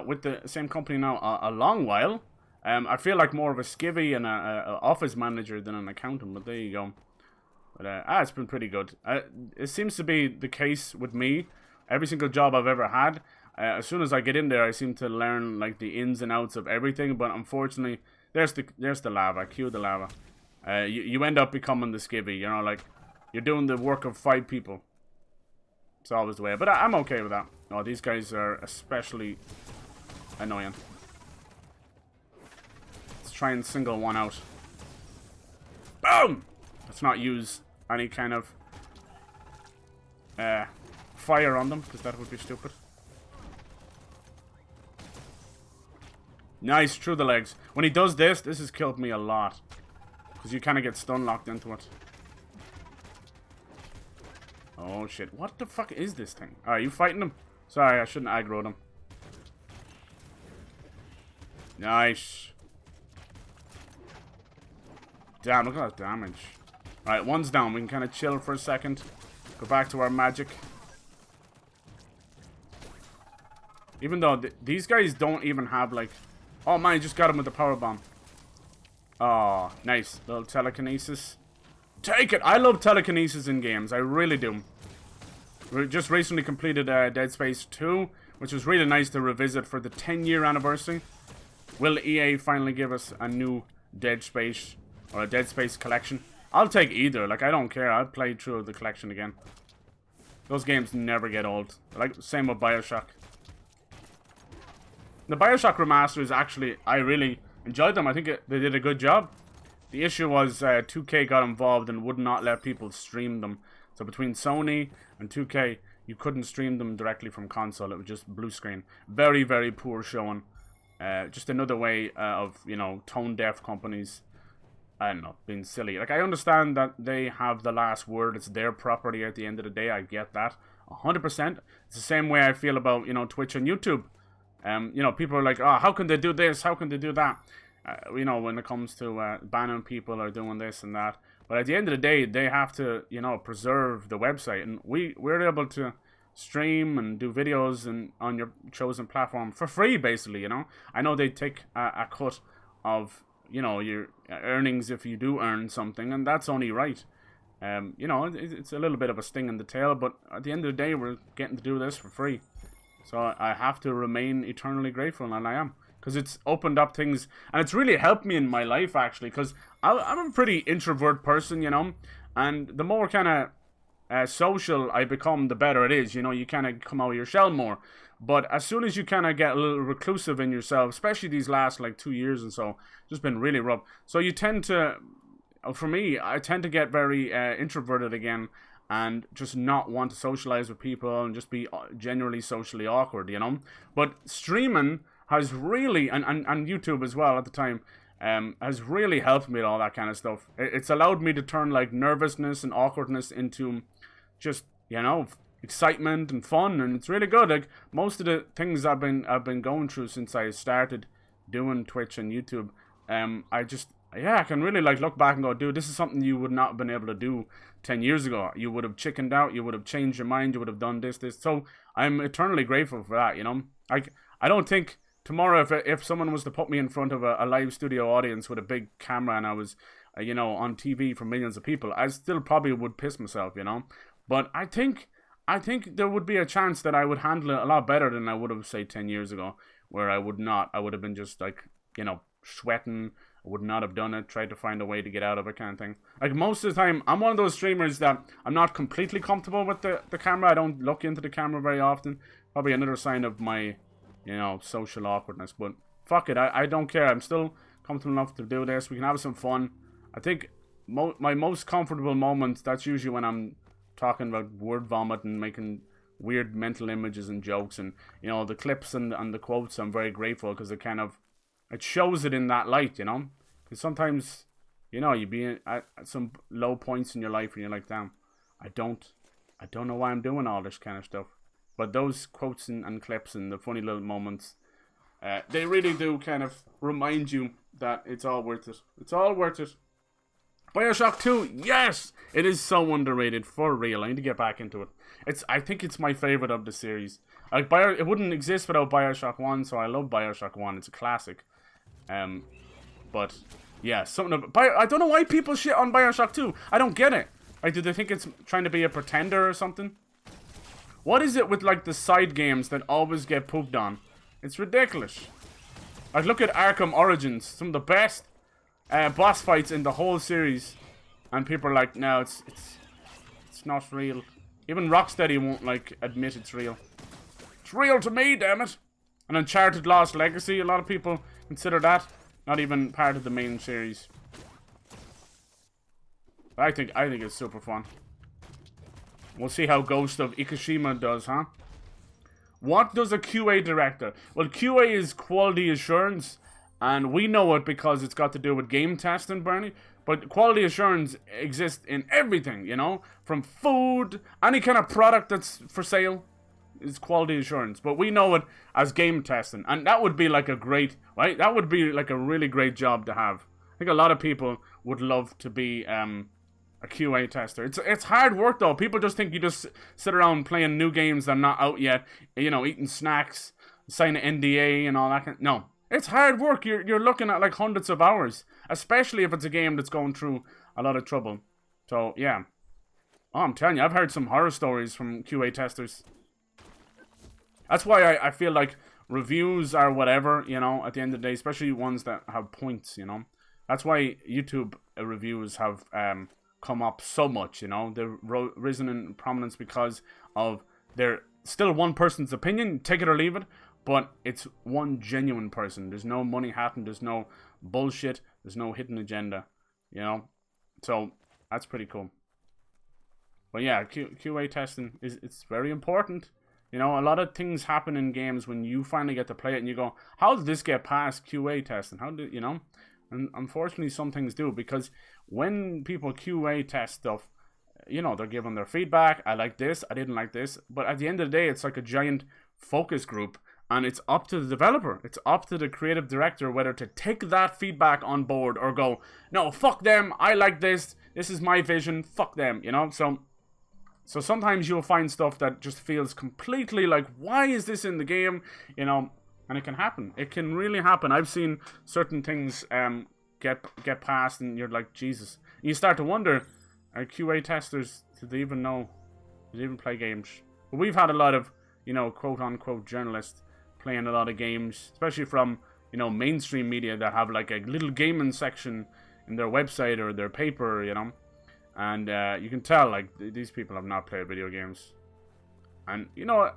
with the same company now a long while. I feel like more of a skivvy and a office manager than an accountant, but there you go. But it's been pretty good. It seems to be the case with me. Every single job I've ever had, as soon as I get in there, I seem to learn like the ins and outs of everything. But unfortunately, there's the lava. Cue the lava. You end up becoming the skivvy. You know, like you're doing the work of 5 people. It's always the way. But I'm okay with that. Oh, these guys are especially annoying. Let's try and single one out. Boom! Let's not use any kind of fire on them, because that would be stupid. Nice, through the legs. When he does this has killed me a lot. Because you kind of get stun locked into it. Oh shit, what the fuck is this thing? Are you fighting him? Sorry, I shouldn't aggro them. Nice. Damn, look at that damage. Alright, one's down. We can kind of chill for a second. Go back to our magic. Even though these guys don't even have like... Oh man, just got him with the power bomb. Oh, nice. Little telekinesis. Take it! I love telekinesis in games. I really do. We just recently completed Dead Space 2, which was really nice to revisit for the 10-year anniversary. Will EA finally give us a new Dead Space or a Dead Space collection? I'll take either. Like, I don't care. I'll play through the collection again. Those games never get old. Like, same with Bioshock. The Bioshock remasters, actually, I really enjoyed them. I think they did a good job. The issue was 2K got involved and would not let people stream them. So between Sony and 2K, you couldn't stream them directly from console. It was just blue screen. Very, very poor showing. Just another way of, you know, tone-deaf companies, I don't know, being silly. Like, I understand that they have the last word. It's their property at the end of the day. I get that. 100%. It's the same way I feel about, you know, Twitch and YouTube. You know, people are like, oh, how can they do this? How can they do that? You know, when it comes to banning people or doing this and that. But at the end of the day, they have to, you know, preserve the website. And we're able to stream and do videos and on your chosen platform for free, basically, you know. I know they take a cut of, you know, your earnings if you do earn something, and that's only right. You know, it's a little bit of a sting in the tail, but at the end of the day, we're getting to do this for free. So I have to remain eternally grateful, and I am. Because it's opened up things, and it's really helped me in my life, actually. Because I'm a pretty introvert person, you know. And the more kind of social I become, the better it is. You know, you kind of come out of your shell more. But as soon as you kind of get a little reclusive in yourself, especially these last, like, 2 years and so, just been really rough. So you tend to, for me, I tend to get very introverted again. And just not want to socialize with people and just be generally socially awkward, you know. But streaming has really, and YouTube as well at the time, has really helped me with all that kind of stuff. It's allowed me to turn like nervousness and awkwardness into just, you know, excitement and fun, and it's really good. Like most of the things I've been going through since I started doing Twitch and YouTube, I can really like look back and go, dude, this is something you would not have been able to do 10 years ago. You would have chickened out, you would have changed your mind, you would have done this. So I'm eternally grateful for that, you know. I don't think tomorrow if someone was to put me in front of a live studio audience with a big camera and I was, you know, on TV for millions of people, I still probably would piss myself, you know. But I think I think there would be a chance that I would handle it a lot better than I would have, say, 10 years ago, where I would not. I would have been just like, you know, sweating. I would not have done it, tried to find a way to get out of it kind of thing. Like, most of the time, I'm one of those streamers that I'm not completely comfortable with the camera. I don't look into the camera very often. Probably another sign of my, you know, social awkwardness. But fuck it, I don't care. I'm still comfortable enough to do this. We can have some fun. I think my most comfortable moments, that's usually when I'm talking about word vomit and making weird mental images and jokes. And, you know, the clips and the quotes, I'm very grateful because it kind of, it shows it in that light, you know? Because sometimes, you know, you be at some low points in your life and you're like, damn, I don't know why I'm doing all this kind of stuff. But those quotes and clips and the funny little moments, they really do kind of remind you that it's all worth it. It's all worth it. Bioshock 2, yes! It is so underrated, for real. I need to get back into it. I think it's my favorite of the series. Like, it wouldn't exist without Bioshock 1, so I love Bioshock 1. It's a classic. But, yeah, I don't know why people shit on Bioshock 2. I don't get it. Like, do they think it's trying to be a pretender or something? What is it with, like, the side games that always get pooped on? It's ridiculous. Like, look at Arkham Origins. Some of the best boss fights in the whole series. And people are like, no, it's not real. Even Rocksteady won't, like, admit it's real. It's real to me, damn it. And Uncharted Lost Legacy, a lot of people consider that not even part of the main series. I think it's super fun. We'll see how Ghost of Ikushima does, huh? What does a QA director? Well, QA is quality assurance, and we know it because it's got to do with game testing, Bernie. But quality assurance exists in everything, you know? From food, any kind of product that's for sale is quality assurance. But we know it as game testing, and that would be like a great, right? That would be like a really great job to have. I think a lot of people would love to be a QA tester. It's hard work though. People just think you just sit around playing new games that are not out yet, you know, eating snacks, signing an NDA and all that. No, it's hard work. You're looking at like hundreds of hours, especially if it's a game that's going through a lot of trouble. So yeah, oh, I'm telling you, I've heard some horror stories from QA testers. That's why I feel like reviews are whatever, you know, at the end of the day, especially ones that have points, you know. That's why YouTube reviews have come up so much, you know. They've risen in prominence because of they're still one person's opinion, take it or leave it, but it's one genuine person. There's no money happening, there's no bullshit, there's no hidden agenda, you know. So that's pretty cool. But yeah, QA testing it's very important. You know, a lot of things happen in games when you finally get to play it and you go, how did this get past QA testing? How did, you know? And unfortunately, some things do, because when people QA test stuff, you know, they're giving their feedback. I like this, I didn't like this. But at the end of the day, it's like a giant focus group, and it's up to the developer. It's up to the creative director whether to take that feedback on board or go, no, fuck them, I like this, this is my vision, fuck them, you know? So sometimes you'll find stuff that just feels completely like, why is this in the game, you know? And it can happen. It can really happen. I've seen certain things get past, and you're like, Jesus. And you start to wonder, are QA testers, do they even know? Do they even play games? But we've had a lot of, you know, quote-unquote journalists playing a lot of games, especially from, you know, mainstream media that have like a little gaming section in their website or their paper, you know. And you can tell, like, these people have not played video games. And, you know,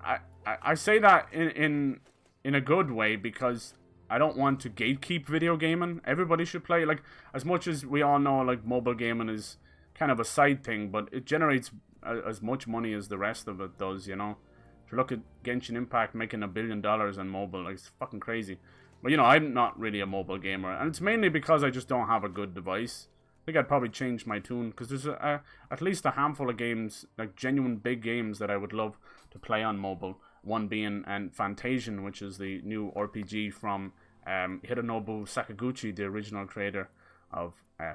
I say that in a good way, because I don't want to gatekeep video gaming. Everybody should play. Like, as much as we all know, like, mobile gaming is kind of a side thing, but it generates as much money as the rest of it does, you know. If you look at Genshin Impact making $1 billion on mobile, like, it's fucking crazy. But, you know, I'm not really a mobile gamer, and it's mainly because I just don't have a good device. I think I'd probably change my tune, because there's at least a handful of games, like genuine big games, that I would love to play on mobile. One being Fantasian, which is the new RPG from Hironobu Sakaguchi, the original creator of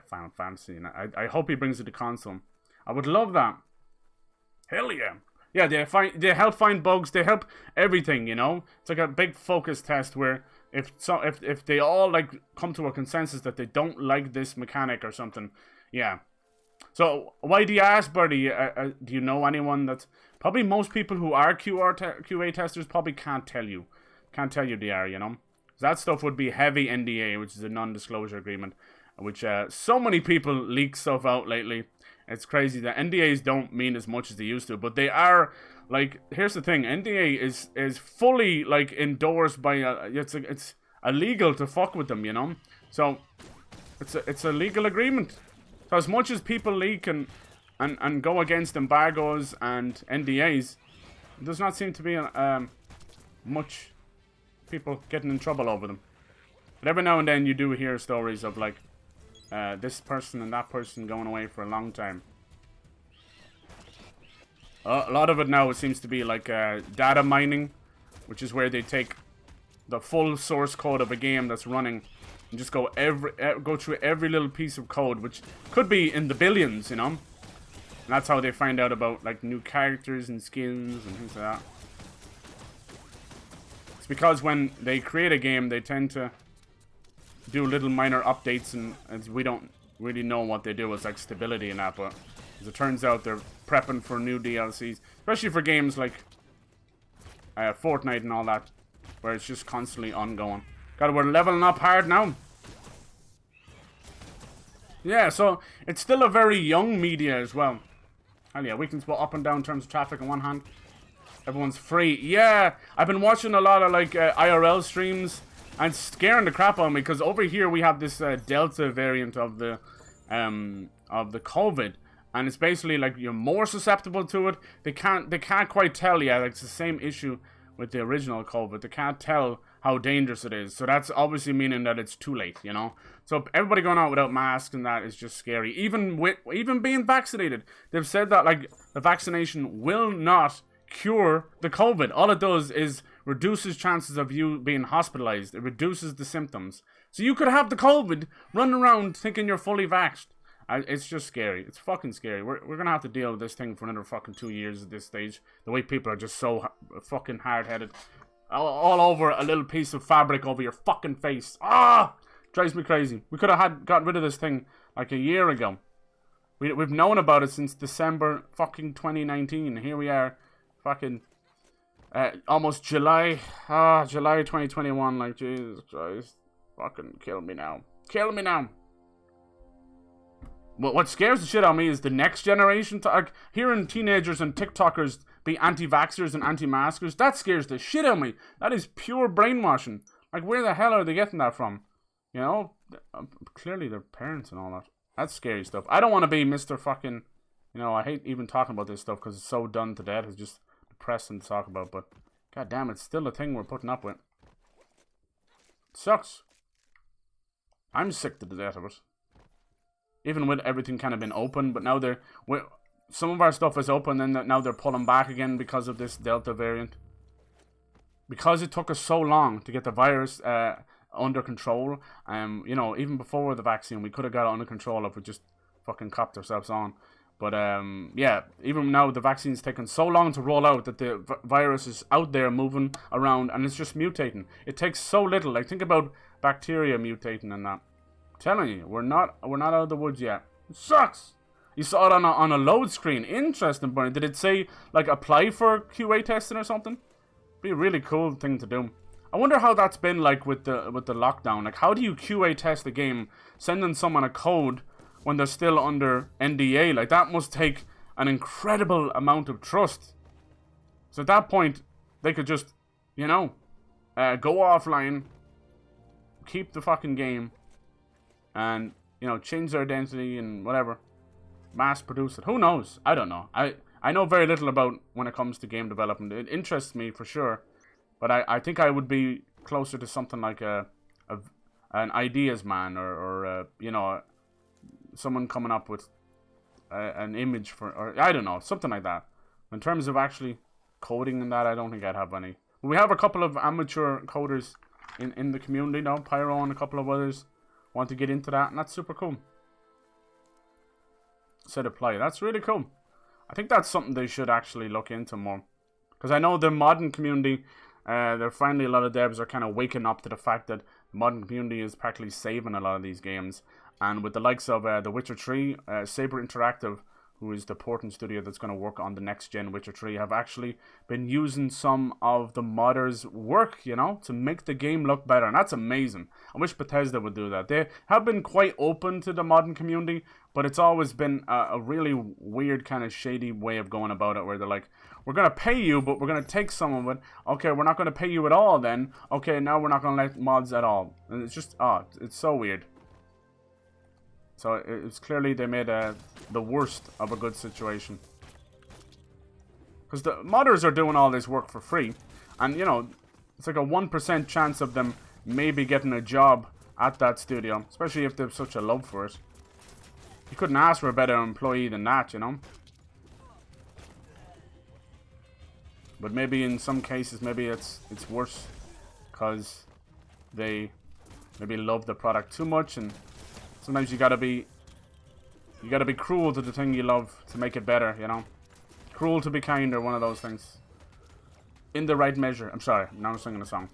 Final Fantasy. And I hope he brings it to console. I would love that. Hell yeah. Yeah, they help find bugs, they help everything, you know? It's like a big focus test where if they all like come to a consensus that they don't like this mechanic or something, yeah. So why do you ask, Birdie? Do you know anyone that's... Probably most people who are QA testers probably can't tell you. Can't tell you they are, you know? That stuff would be heavy NDA, which is a non-disclosure agreement, which so many people leak stuff out lately. It's crazy that NDAs don't mean as much as they used to, but they are, like, here's the thing, NDA is fully, like, endorsed by, it's illegal to fuck with them, you know? So, it's a legal agreement. So as much as people leak and go against embargoes and NDAs, there does not seem to be much people getting in trouble over them. But every now and then you do hear stories of, like, this person and that person going away for a long time. A lot of it now, it seems to be like data mining, which is where they take the full source code of a game that's running and just go through every little piece of code, which could be in the billions, you know. And that's how they find out about, like, new characters and skins and things like that. It's because when they create a game, they tend to do little minor updates, and we don't really know what they do. It's like stability and that, but as it turns out, they're prepping for new DLCs, especially for games like Fortnite and all that, where it's just constantly ongoing. God, we're leveling up hard now. Yeah, so it's still a very young media as well. Hell yeah, we can spot up and down in terms of traffic on one hand. Everyone's free. Yeah, I've been watching a lot of, like, IRL streams, and it's scaring the crap out of me, because over here we have this Delta variant of the COVID, and it's basically like you're more susceptible to it. They can't quite tell yet. Like, it's the same issue with the original COVID. They can't tell how dangerous it is. So that's obviously meaning that it's too late, you know. So everybody going out without masks and that is just scary. Even being vaccinated, they've said that, like, the vaccination will not cure the COVID. All it does is reduces chances of you being hospitalized. It reduces the symptoms. So you could have the COVID, running around thinking you're fully vaxxed. It's just scary. It's fucking scary. We're gonna have to deal with this thing for another fucking 2 years at this stage. The way people are just so fucking hard-headed. All over a little piece of fabric over your fucking face. Ah! Drives me crazy. We could have got rid of this thing like a year ago. We've known about it since December fucking 2019. Here we are, fucking almost July. July 2021. Like, Jesus Christ. Fucking kill me now. Kill me now. What scares the shit out of me is the next generation. Like, hearing teenagers and TikTokers be anti-vaxxers and anti-maskers, that scares the shit out of me. That is pure brainwashing. Like, where the hell are they getting that from? You know? Clearly their parents and all that. That's scary stuff. I don't want to be Mr. fucking... You know, I hate even talking about this stuff because it's so done to death. It's just depressing to talk about, but... God damn, it's still a thing we're putting up with. It sucks. I'm sick to the death of it. Even with everything kind of been open, but now some of our stuff is open, and now they're pulling back again because of this Delta variant. Because it took us so long to get the virus under control, you know, even before the vaccine, we could have got it under control if we just fucking copped ourselves on. But yeah, even now the vaccine's taken so long to roll out that the virus is out there moving around, and it's just mutating. It takes so little. Like, think about bacteria mutating and that. Telling you, we're not out of the woods yet. It sucks. You saw it on a load screen. Interesting, Bernie. Did it say, like, apply for QA testing or something? Be a really cool thing to do. I wonder how that's been like with the lockdown. Like, how do you QA test a game, sending someone a code when they're still under NDA? Like, that must take an incredible amount of trust. So at that point, they could just, you know, go offline, keep the fucking game, and, you know, change their identity and whatever. Mass produce it. Who knows? I don't know. I know very little about when it comes to game development. It interests me for sure. But I think I would be closer to something like an ideas man or you know, someone coming up with an image for, or I don't know, something like that. In terms of actually coding and that, I don't think I'd have any. We have a couple of amateur coders in the community now. Pyro and a couple of others want to get into that, and that's super cool. Said apply. That's really cool. I think that's something they should actually look into more. Because I know the modern community, they're finally, a lot of devs are kind of waking up to the fact that the modern community is practically saving a lot of these games. And with the likes of The Witcher 3, Saber Interactive, who is the porting studio that's going to work on the next gen Witcher 3, have actually been using some of the modders' work, you know, to make the game look better. And that's amazing. I wish Bethesda would do that. They have been quite open to the modding community, but it's always been a really weird kind of shady way of going about it, where they're like, we're going to pay you, but we're going to take some of it. Okay, we're not going to pay you at all then. Okay, now we're not going to let mods at all. And it's just, it's so weird. So it's clearly they made the worst of a good situation. Because the modders are doing all this work for free. And, you know, it's like a 1% chance of them maybe getting a job at that studio. Especially if they have such a love for it. You couldn't ask for a better employee than that, you know. But maybe in some cases, maybe it's worse. Because they maybe love the product too much, and sometimes you gotta be cruel to the thing you love to make it better, you know? Cruel to be kind, or one of those things. In the right measure. I'm sorry, now I'm singing a song.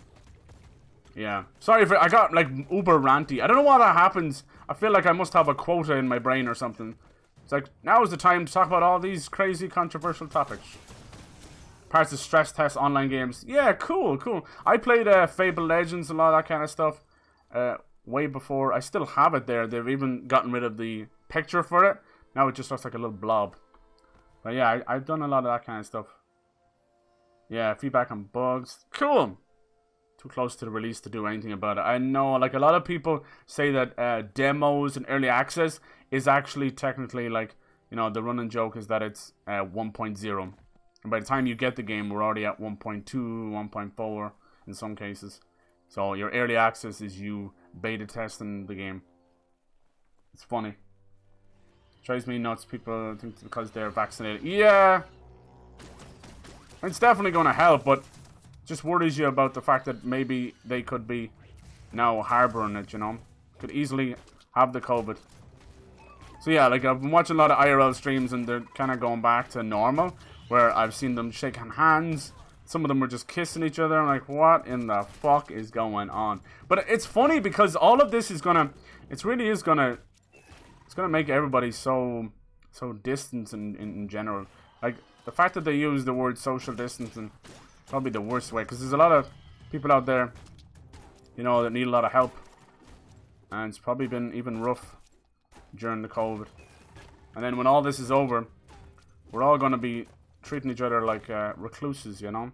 Yeah. Sorry if I got, like, uber ranty. I don't know why that happens. I feel like I must have a quota in my brain or something. It's like, now is the time to talk about all these crazy, controversial topics. Parts of stress test online games. Yeah, cool. I played Fable Legends and all that kind of stuff. Way before. I still have it there. They've even gotten rid of the picture for it. Now it just looks like a little blob. But yeah, I've done a lot of that kind of stuff. Yeah, feedback on bugs. Cool. Too close to the release to do anything about it. I know, like, a lot of people say that demos and early access is actually technically, like, you know, the running joke is that it's 1.0. And by the time you get the game, we're already at 1.2, 1.4 in some cases. So your early access is you beta testing the game. It's funny. Drives me nuts. People think because they're vaccinated. Yeah, it's definitely going to help, but just worries you about the fact that maybe they could be now harboring it, you know. Could easily have the COVID. So yeah, like, I've been watching a lot of IRL streams, and they're kind of going back to normal, where I've seen them shaking hands. Some of them were just kissing each other. I'm like, what in the fuck is going on? But it's funny because all of this is gonna, it's gonna make everybody so distant in general. Like, the fact that they use the word social distancing, probably the worst way, because there's a lot of people out there, you know, that need a lot of help, and it's probably been even rough during the COVID. And then when all this is over, we're all gonna be treating each other like recluses, you know?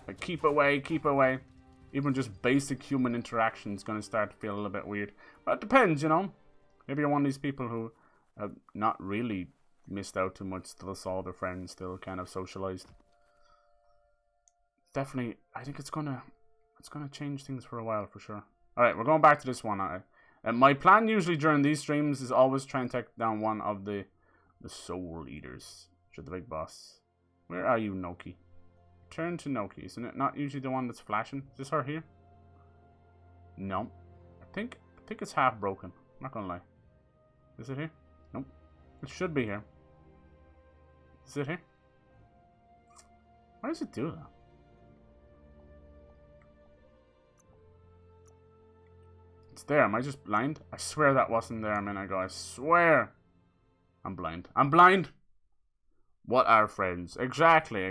Like, keep away. Even just basic human interaction is gonna start to feel a little bit weird. But it depends, you know? Maybe you're one of these people who have not really missed out too much, still saw their friends, still kind of socialized. Definitely, I think it's gonna change things for a while, for sure. Alright, we're going back to this one. My plan usually during these streams is always try and take down one of the soul eaters. The big boss. Where are you, Noki? Turn to Noki. Isn't it not usually the one that's flashing? Is this her here? No. I think it's half broken. I'm not gonna lie. Is it here? Nope. It should be here. Is it here? Why does it do that? It's there. Am I just blind? I swear that wasn't there a minute ago. I swear. I'm blind. I'm blind! What are friends? Exactly.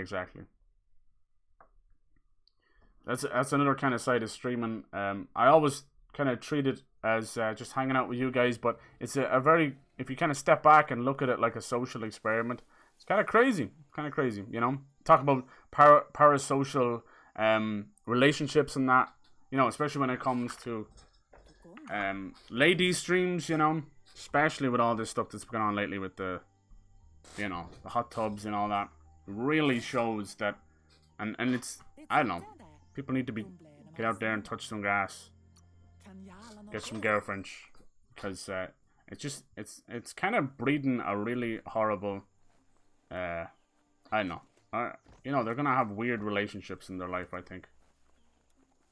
That's another kind of side of streaming. I always kind of treat it as just hanging out with you guys, but it's a very, if you kind of step back and look at it like a social experiment, it's kind of crazy, you know? Talk about parasocial relationships and that, you know, especially when it comes to lady streams, you know? Especially with all this stuff that's going on lately with the, you know, the hot tubs and all that. It really shows that, and it's, I don't know, people need to get out there and touch some grass, get some girlfriends, because it's kind of breeding a really horrible, I don't know, you know, they're gonna have weird relationships in their life, I think,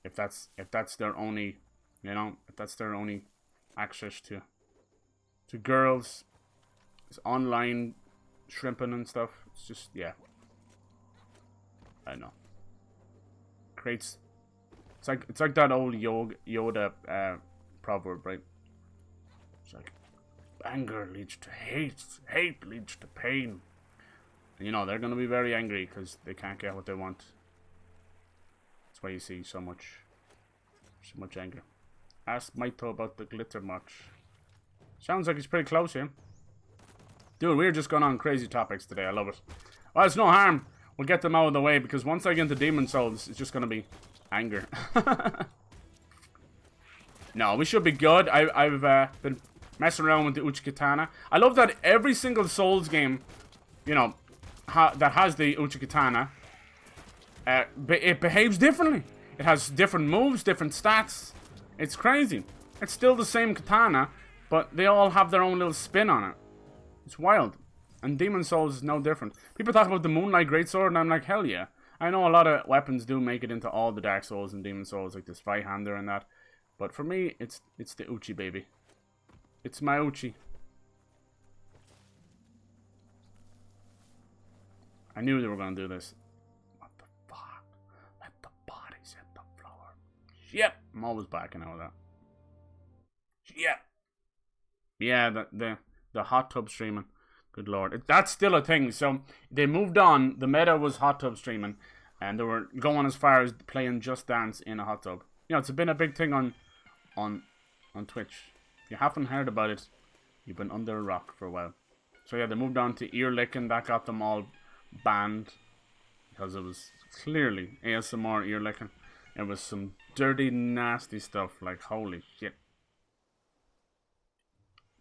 if that's their only, you know, if that's their only access to girls, it's online shrimping and stuff. It's just, yeah, I don't know. Creates, it's like that old Yoda proverb, right? It's like, anger leads to hate. Hate leads to pain. And, you know, they're going to be very angry because they can't get what they want. That's why you see so much anger. Ask Maito about the glitter march. Sounds like he's pretty close here. Dude, we're just going on crazy topics today. I love it. Well, it's no harm. We'll get them out of the way because once I get into Demon Souls, it's just going to be anger. No, we should be good. I've been messing around with the Uchikatana. I love that every single Souls game, you know, that has the Uchikatana, it behaves differently. It has different moves, different stats. It's crazy. It's still the same katana, but they all have their own little spin on it. It's wild. And Demon Souls is no different. People talk about the Moonlight Greatsword, and I'm like, hell yeah. I know a lot of weapons do make it into all the Dark Souls and Demon Souls, like the Spy-Hander and that. But for me, it's the Uchi, baby. It's my Uchi. I knew they were going to do this. What the fuck? Let the bodies hit the floor. Yep. I'm always backing out of that. Yep. Yeah, the hot tub streaming. Good lord. That's still a thing. So they moved on. The meta was hot tub streaming. And they were going as far as playing Just Dance in a hot tub. You know, it's been a big thing on Twitch. If you haven't heard about it, you've been under a rock for a while. So yeah, they moved on to ear licking. That got them all banned. Because it was clearly ASMR ear licking. It was some dirty, nasty stuff. Like, holy shit.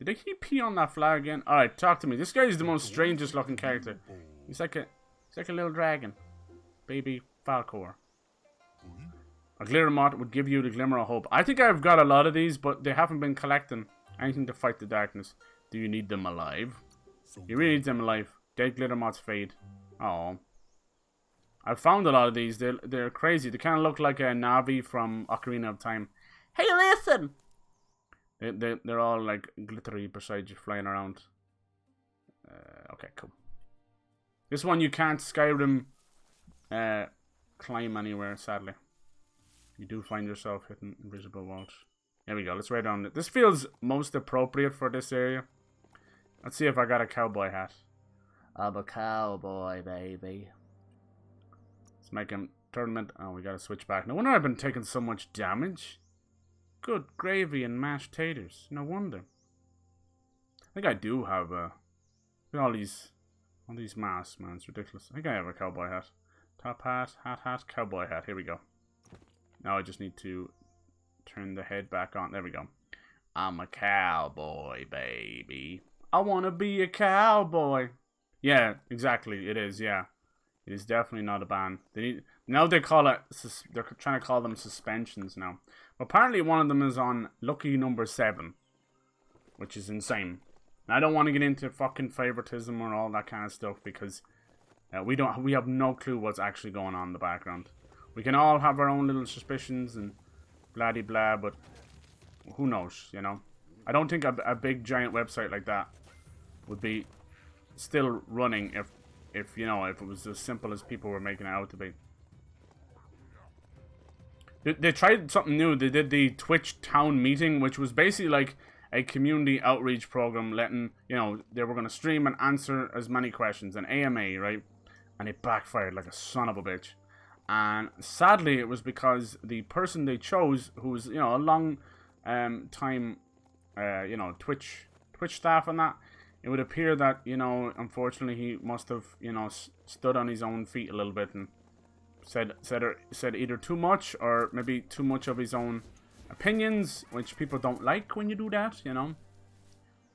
Did he pee on that flag again? Alright, talk to me. This guy is the most strangest looking character. He's like a little dragon. Baby Falcor. A glitter moth would give you the glimmer of hope. I think I've got a lot of these, but they haven't been collecting anything to fight the darkness. Do you need them alive? You really need them alive. Dead glitter moths fade. Oh. I've found a lot of these. They're crazy. They kind of look like a Navi from Ocarina of Time. Hey, listen! They're all like glittery beside you, flying around. Okay, cool. This one you can't Skyrim climb anywhere, sadly. You do find yourself hitting invisible walls. There we go, let's write on it. This feels most appropriate for this area. Let's see if I got a cowboy hat. I'm a cowboy, baby. Let's make him tournament. Oh, we gotta switch back. No wonder I've been taking so much damage. Good gravy and mashed taters. No wonder. I think I do have all these masks, man. It's ridiculous. I think I have a cowboy hat. Top hat, hat, cowboy hat. Here we go. Now I just need to turn the head back on. There we go. I'm a cowboy, baby. I want to be a cowboy. Yeah, exactly. It is, yeah. It is definitely not a ban. Now they call it, they're trying to call them suspensions now. But apparently one of them is on lucky number 7. Which is insane. I don't want to get into fucking favoritism or all that kind of stuff because we have no clue what's actually going on in the background. We can all have our own little suspicions and blah-de-blah, but who knows, you know? I don't think a big giant website like that would be still running if you know, if it was as simple as people were making it out to be. They tried something new. They did the Twitch town meeting, which was basically like a community outreach program letting, you know, they were going to stream and answer as many questions, an AMA, right? And it backfired like a son of a bitch. And sadly, it was because the person they chose, who was, you know, a long time, you know, Twitch staff and that, it would appear that, you know, unfortunately he must have, you know, stood on his own feet a little bit and said either too much or maybe too much of his own opinions, which people don't like when you do that, you know.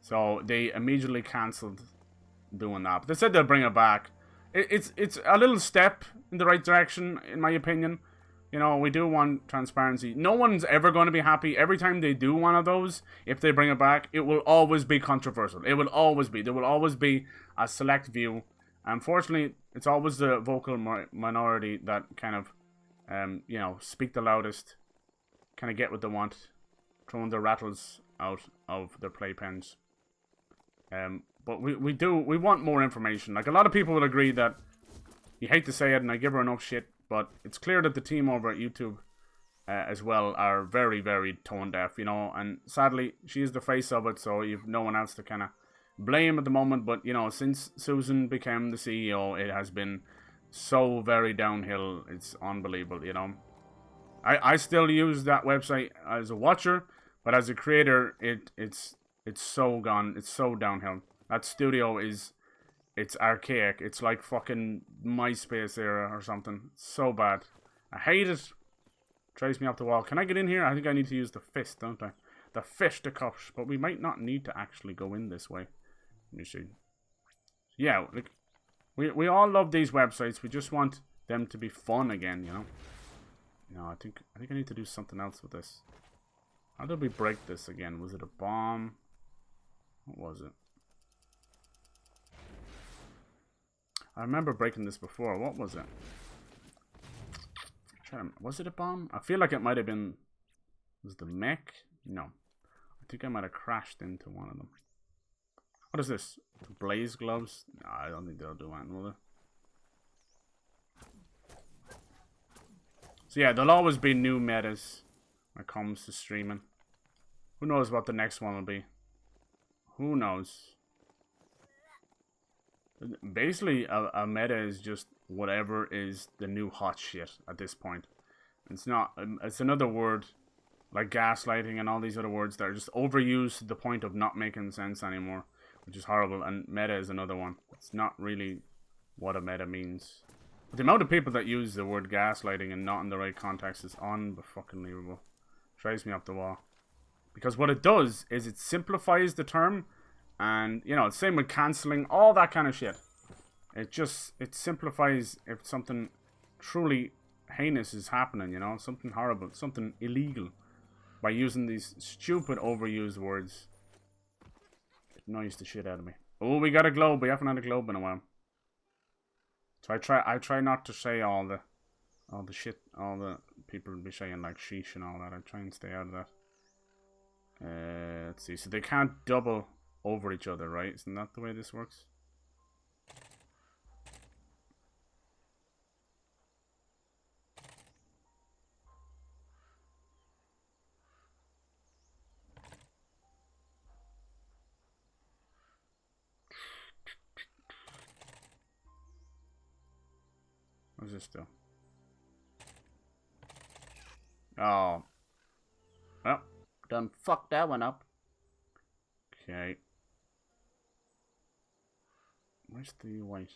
So they immediately cancelled doing that. But they said they'll bring it back. It's a little step in the right direction, in my opinion. You know, we do want transparency. No one's ever going to be happy. Every time they do one of those, if they bring it back, it will always be controversial. It will always be. There will always be a select view. Unfortunately, it's always the vocal minority that kind of, you know, speak the loudest, kind of get what they want, throwing their rattles out of their playpens. But we want more information. Like, a lot of people will agree that, you hate to say it, and I give her enough shit, but it's clear that the team over at YouTube as well are very, very tone deaf, you know, and sadly, she is the face of it, so you've no one else to kind of blame at the moment, but, you know, since Susan became the CEO, it has been so very downhill, it's unbelievable, you know. I still use that website as a watcher, but as a creator, it's so gone, it's so downhill. That studio it's archaic, it's like fucking MySpace era or something, it's so bad. I hate it. Drives me off the wall. Can I get in here? I think I need to use the fist, don't I? The fish to cuffs. But we might not need to actually go in this way. Let me see. Yeah, like, we all love these websites. We just want them to be fun again, you know? No, I think I need to do something else with this. How did we break this again? Was it a bomb? What was it? I remember breaking this before. What was it? Was it a bomb? I feel like it might have been... Was the mech? No. I think I might have crashed into one of them. What is this? Blaze gloves? No, I don't think they'll do anything, will they? So yeah, there'll always be new metas when it comes to streaming. Who knows what the next one will be? Who knows? Basically, a meta is just whatever is the new hot shit at this point. It's not. It's another word, like gaslighting and all these other words that are just overused to the point of not making sense anymore, which is horrible. And meta is another one. It's not really what a meta means. But the amount of people that use the word gaslighting and not in the right context is unfucking-believable. Drives me up the wall. Because what it does is it simplifies the term. And, you know, same with cancelling, all that kind of shit. It simplifies if something truly heinous is happening, you know, something horrible, something illegal, by using these stupid overused words. It annoys the shit out of me. Oh, we got a globe. We haven't had a globe in a while. So I try not to say all the shit, all the people would be saying, like sheesh and all that. I try and stay out of that. Let's see. So they can't double over each other, right? Isn't that the way this works? What's this do? Oh. Well, done fucked that one up. Okay. Where's the white?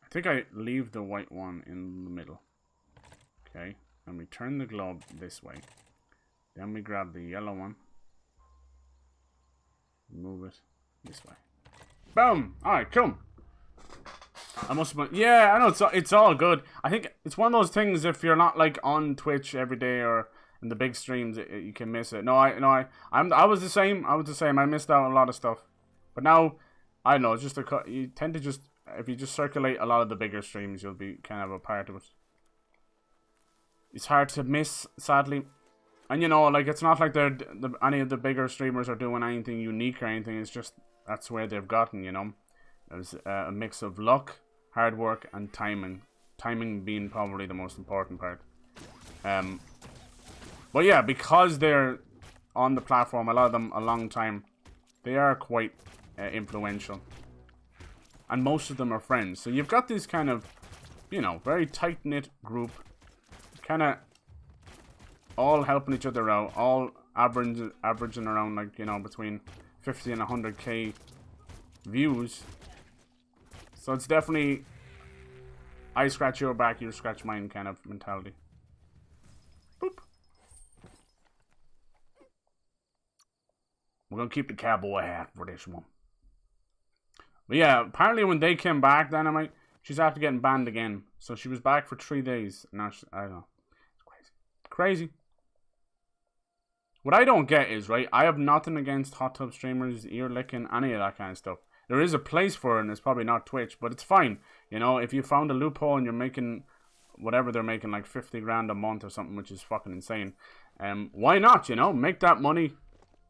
I think I leave the white one in the middle. Okay. And we turn the globe this way. Then we grab the yellow one. Move it this way. Boom! Alright, cool. I must have been, yeah, I know, it's all good. I think it's one of those things, if you're not like on Twitch every day or in the big streams, you can miss it. I was the same. I missed out on a lot of stuff. But now, I don't know, it's just you tend to just, if you just circulate a lot of the bigger streams, you'll be kind of a part of it. It's hard to miss, sadly. And you know, like, it's not like any of the bigger streamers are doing anything unique or anything. It's just, that's where they've gotten, you know. There's a mix of luck, hard work, and timing. Timing being probably the most important part. But yeah, because they're on the platform, a lot of them a long time, they are quite influential. And most of them are friends. So you've got this kind of, you know, very tight-knit group. Kind of all helping each other out. All averaging around, like, you know, between 50 and 100k views. So it's definitely I scratch your back, you scratch mine kind of mentality. Boop. We're gonna keep the cowboy hat for this one. But yeah, apparently when they came back, Dynamite, she's after getting banned again. So she was back for 3 days. Now I don't know. It's crazy. Crazy. What I don't get is, right, I have nothing against hot tub streamers, ear licking, any of that kind of stuff. There is a place for it, and it's probably not Twitch, but it's fine. You know, if you found a loophole and you're making whatever they're making, like 50 grand a month or something, which is fucking insane, why not, you know? Make that money.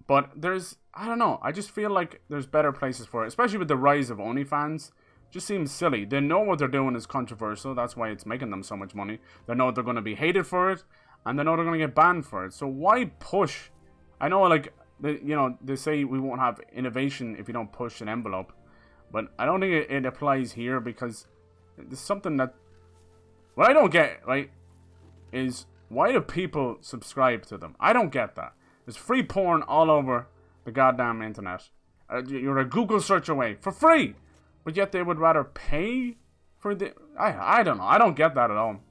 But there's, I don't know, I just feel like there's better places for it, especially with the rise of OnlyFans. Just seems silly. They know what they're doing is controversial. That's why it's making them so much money. They know they're going to be hated for it, and they know they're going to get banned for it. So why push? I know, like, they say we won't have innovation if you don't push an envelope, but I don't think it applies here, because there's something that what I don't get, right, is why do people subscribe to them? I don't get that. There's free porn all over the goddamn internet. You're a Google search away for free. But yet they would rather pay for the... I don't know. I don't get that at all.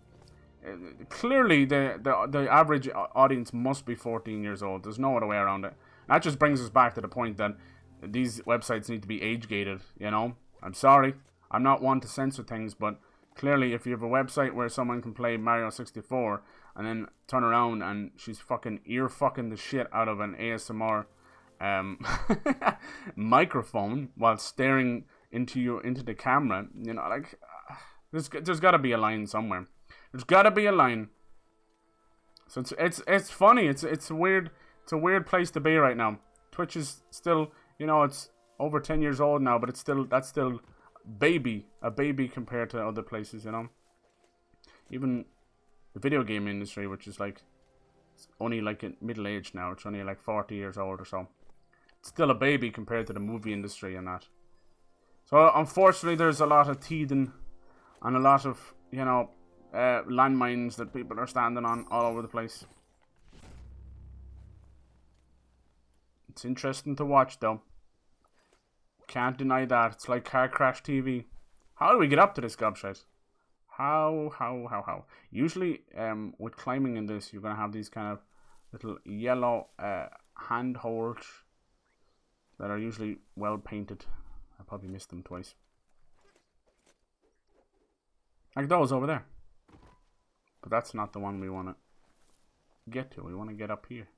Clearly, the average audience must be 14 years old. There's no other way around it. That just brings us back to the point that these websites need to be age-gated, you know? I'm sorry. I'm not one to censor things, but clearly if you have a website where someone can play Mario 64 and then turn around and she's fucking ear-fucking the shit out of an ASMR microphone while staring into the camera, you know, like, there's got to be a line somewhere. There's got to be a line. So it's funny. It's a weird place to be right now. Twitch is still, you know, it's over 10 years old now, but that's still a baby compared to other places, you know. Even the video game industry, which is like, it's only like in middle age now. It's only like 40 years old or so. It's still a baby compared to the movie industry and that. So, unfortunately, there's a lot of teething and a lot of, you know, landmines that people are standing on all over the place. It's interesting to watch, though. Can't deny that. It's like Car Crash TV. How do we get up to this gobshite? How? Usually, with climbing in this, you're going to have these kind of little yellow handholds that are usually well painted. I probably missed them twice. Like those over there. But that's not the one we want to get to. We want to get up here.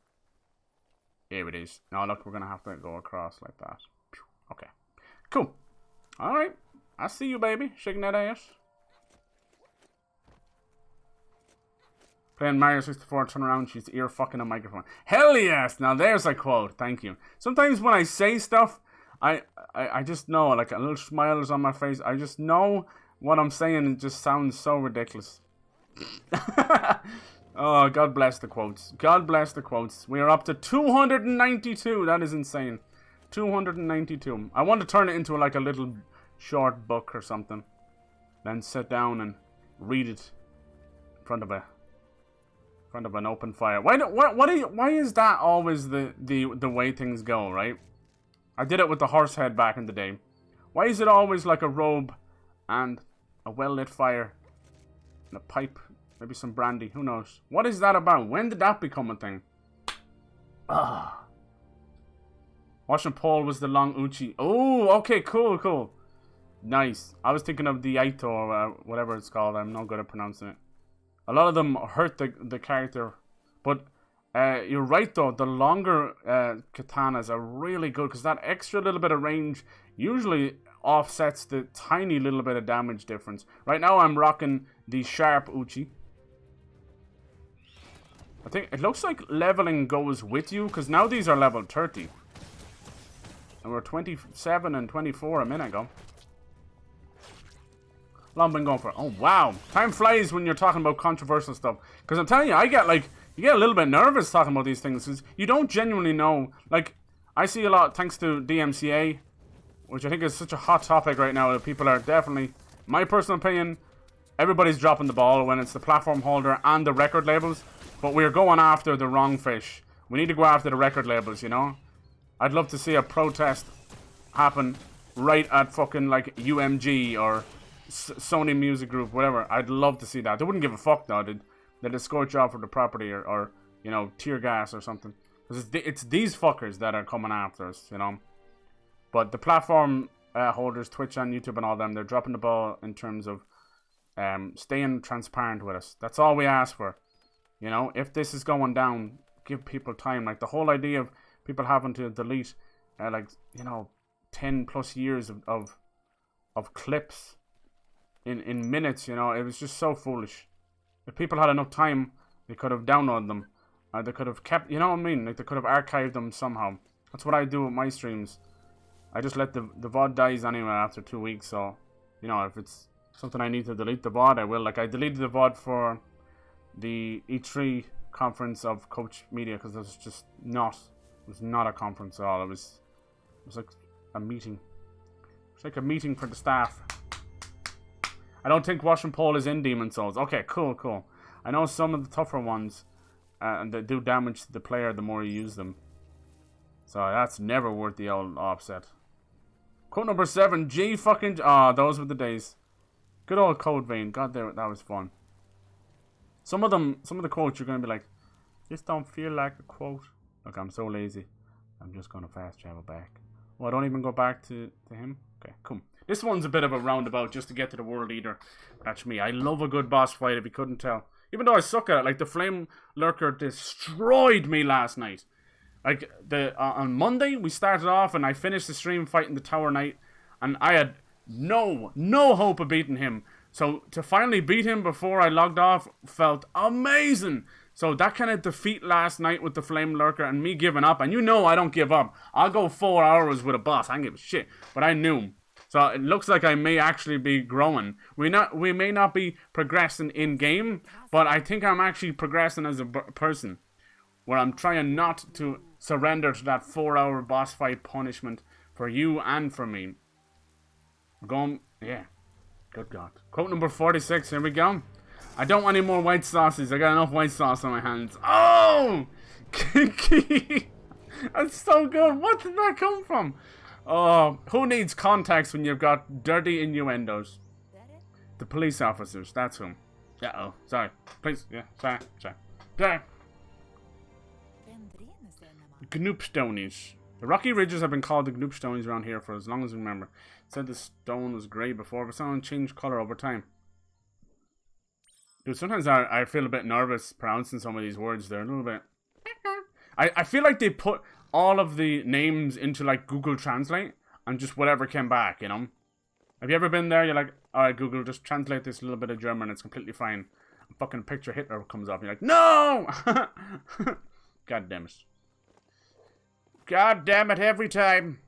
Here it is. Now look, we're going to have to go across like that. Okay. Cool. Alright. I see you, baby. Shaking that ass. Playing Mario 64, turn around, she's ear fucking a microphone. Hell yes! Now there's a quote. Thank you. Sometimes when I say stuff, I just know, like a little smile is on my face. I just know what I'm saying. It just sounds so ridiculous. Oh, God bless the quotes. God bless the quotes. We are up to 292. That is insane. 292. I want to turn it into like a little short book or something. Then sit down and read it in front of an open fire. Why is that always the way things go, right? I did it with the horse head back in the day. Why is it always like a robe and a well-lit fire and a pipe, maybe some brandy, who knows? What is that about? When did that become a thing? Ah. Watching Paul was the long Uchi. Oh, okay, cool. Nice. I was thinking of the EATER, or whatever it's called. I'm not good at pronouncing it. A lot of them hurt the character, but you're right though. The longer katanas are really good because that extra little bit of range usually offsets the tiny little bit of damage difference. Right now I'm rocking the sharp Uchi. I think it looks like leveling goes with you because now these are level 30. And we're 27 and 24 a minute ago. How long been going for? Oh wow, time flies when you're talking about controversial stuff. Because I'm telling you, you get a little bit nervous talking about these things because you don't genuinely know. Like, I see a lot thanks to DMCA, which I think is such a hot topic right now that people are definitely, my personal opinion, everybody's dropping the ball when it's the platform holder and the record labels. But we're going after the wrong fish. We need to go after the record labels, you know? I'd love to see a protest happen right at fucking like UMG or Sony Music Group, whatever. I'd love to see that. They wouldn't give a fuck though. They'd escort you out for the property or you know, tear gas or something. Because it's these fuckers that are coming after us, you know. But the platform holders, Twitch and YouTube and all them, they're dropping the ball in terms of staying transparent with us. That's all we ask for. You know, if this is going down, give people time. Like the whole idea of people having to delete, like, you know, 10 plus years of clips in minutes, you know, it was just so foolish. If people had enough time, they could have downloaded them. They could have kept, you know what I mean? Like they could have archived them somehow. That's what I do with my streams. I just let the VOD dies anyway after 2 weeks, so you know, if it's something I need to delete the VOD, I will. Like, I deleted the VOD for the E3 conference of Coach Media because it was not a conference at all. It was like a meeting. It's like a meeting for the staff. I don't think Wash and Pole is in Demon Souls. Okay, cool. I know some of the tougher ones, and they do damage to the player the more you use them. So that's never worth the old offset. Quote number 7, G fucking... Ah, those were the days. Good old Code Vein. God, that was fun. Some of the quotes you're going to be like, this don't feel like a quote. Look, I'm so lazy. I'm just going to fast travel back. Well, I don't even go back to him? Okay, cool. This one's a bit of a roundabout just to get to the World Eater. That's me. I love a good boss fight if you couldn't tell. Even though I suck at it. Like, the Flame Lurker destroyed me last night. Like, on Monday, we started off and I finished the stream fighting the Tower Knight. And I had no hope of beating him. So, to finally beat him before I logged off felt amazing. So, that kind of defeat last night with the Flame Lurker and me giving up. And you know I don't give up. I'll go 4 hours with a boss. I don't give a shit. But I knew. So, it looks like I may actually be growing. We may not be progressing in-game. But I think I'm actually progressing as a person. Where I'm trying not to surrender to that 4-hour boss fight punishment for you and for me. We're going... Yeah. Good God. Quote number 46. Here we go. I don't want any more white sauces. I got enough white sauce on my hands. Oh! Kiki! That's so good. What did that come from? Oh, who needs context when you've got dirty innuendos? The police officers. That's whom. Uh-oh. Sorry. Please. Yeah. Sorry. Gnoopstonies. The rocky ridges have been called the Gnoopstonies around here for as long as I remember. It said the stone was grey before, but someone changed colour over time. Dude, sometimes I feel a bit nervous pronouncing some of these words there. A little bit. I feel like they put all of the names into like Google Translate and just whatever came back, you know? Have you ever been there? You're like, alright Google, just translate this little bit of German. It's completely fine. A fucking picture Hitler comes up and you're like, no! God damn it. God damn it, every time.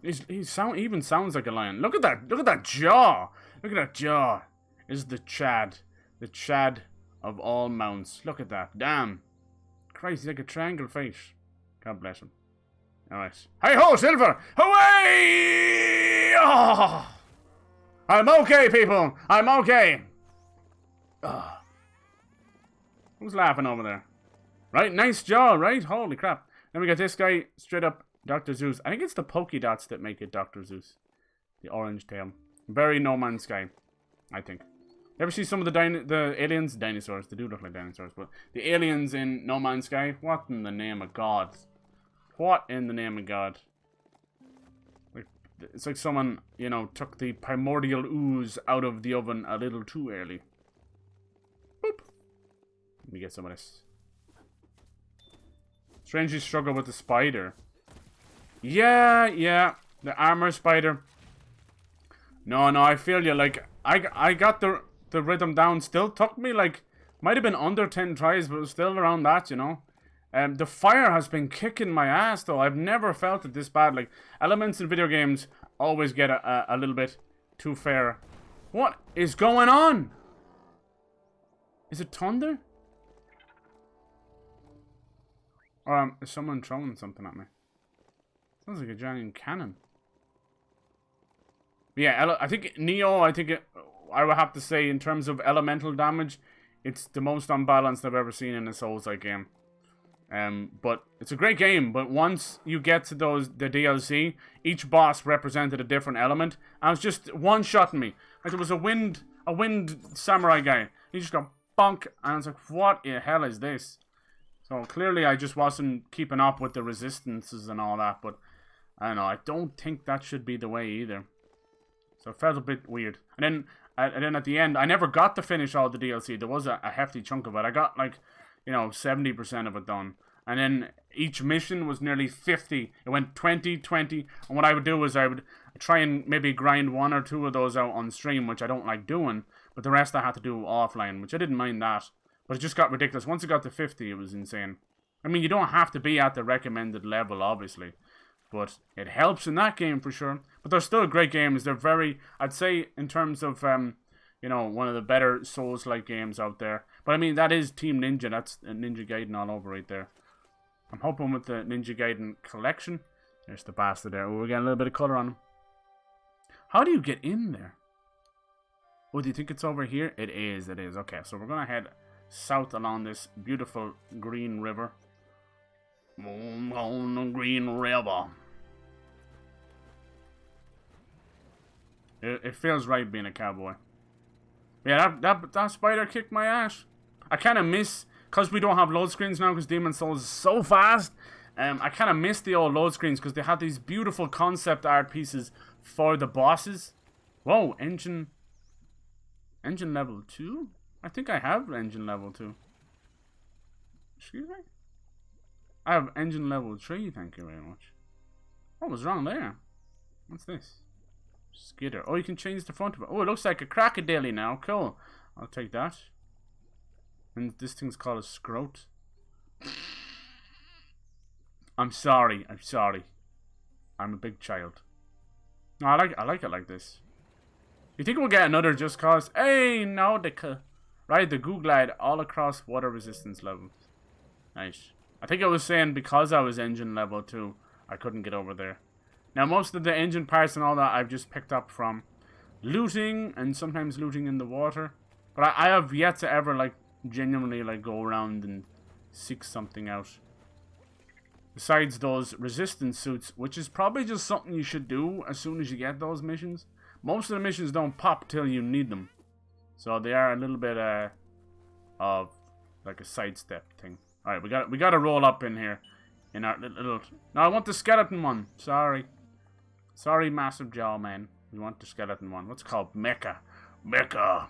He even sounds like a lion. Look at that jaw. Look at that jaw. This is the Chad of all mounts. Look at that. Damn. Christ, he's like a triangle face. God bless him. Alright. Hey ho, Silver! Away! Oh! I'm okay, people. I'm okay. Oh. Who's laughing over there? Right, nice jaw, right? Holy crap. Then we got this guy, straight up Dr. Zeus. I think it's the Poké Dots that make it Dr. Zeus. The orange tail. Very No Man's Sky, I think. You ever see some of the aliens? Dinosaurs. They do look like dinosaurs, but the aliens in No Man's Sky? What in the name of God? What in the name of God? Like, it's like someone, you know, took the primordial ooze out of the oven a little too early. Boop. Let me get some of this. Strangely struggle with the spider. Yeah. The armor spider. No, I feel you. Like, I got the rhythm down. Still took me, like, might have been under 10 tries, but it was still around that, you know. The fire has been kicking my ass, though. I've never felt it this bad. Like, elements in video games always get a little bit too fair. What is going on? Is it thunder? Or is someone throwing something at me? Sounds like a giant cannon. Yeah, I think Neo, I would have to say, in terms of elemental damage, it's the most unbalanced I've ever seen in a Souls-like game. But it's a great game, but once you get to the DLC, each boss represented a different element. And it was just one-shotting me. Like, there was a wind samurai guy. He just got bonk, and I was like, what the hell is this? So clearly I just wasn't keeping up with the resistances and all that, but I don't know, I don't think that should be the way either. So it felt a bit weird. And then at the end, I never got to finish all the DLC. There was a hefty chunk of it. I got like, 70% of it done. And then each mission was nearly 50. It went 20, 20. And what I would do is I would try and maybe grind 1 or 2 of those out on stream, which I don't like doing. But the rest I had to do offline, which I didn't mind that. But it just got ridiculous. Once it got to 50, it was insane. I mean, you don't have to be at the recommended level, obviously. But it helps in that game for sure. But they're still great games. They're very, I'd say, in terms of, you know, one of the better Souls-like games out there. But I mean, that is Team Ninja. That's Ninja Gaiden all over right there. I'm hoping with the Ninja Gaiden collection. There's the bastard there. We're getting a little bit of color on him. How do you get in there? Oh, do you think it's over here? It is, it is. Okay, so we're going to head south along this beautiful green river. On the green river. It feels right being a cowboy. Yeah, that spider kicked my ass. I kind of miss, because we don't have load screens now, because Demon's Souls is so fast. I kind of miss the old load screens, because they had these beautiful concept art pieces for the bosses. Whoa, engine level 2? I think I have engine level 2. Excuse me? I have engine level 3, thank you very much. What was wrong there? What's this? Skidder. Oh, you can change the front of it. Oh, it looks like a crocodile now. Cool. I'll take that. And this thing's called a scrote. I'm sorry. I'm sorry. I'm a big child. No, I like it like this. You think we'll get another Just Cause? Hey, Nautica. Right, the Goo Glide all across water resistance levels. Nice. I think I was saying because I was engine level 2, I couldn't get over there. Now, most of the engine parts and all that I've just picked up from looting and sometimes looting in the water. But I have yet to ever, like, genuinely, like, go around and seek something out. Besides those resistance suits, which is probably just something you should do as soon as you get those missions. Most of the missions don't pop till you need them. So they are a little bit of like a sidestep thing. Alright, we got to roll up in here. In our little... No, I want the skeleton one. Sorry. Sorry, massive jaw man. We want the skeleton one. What's it called? Mecha. Mecha.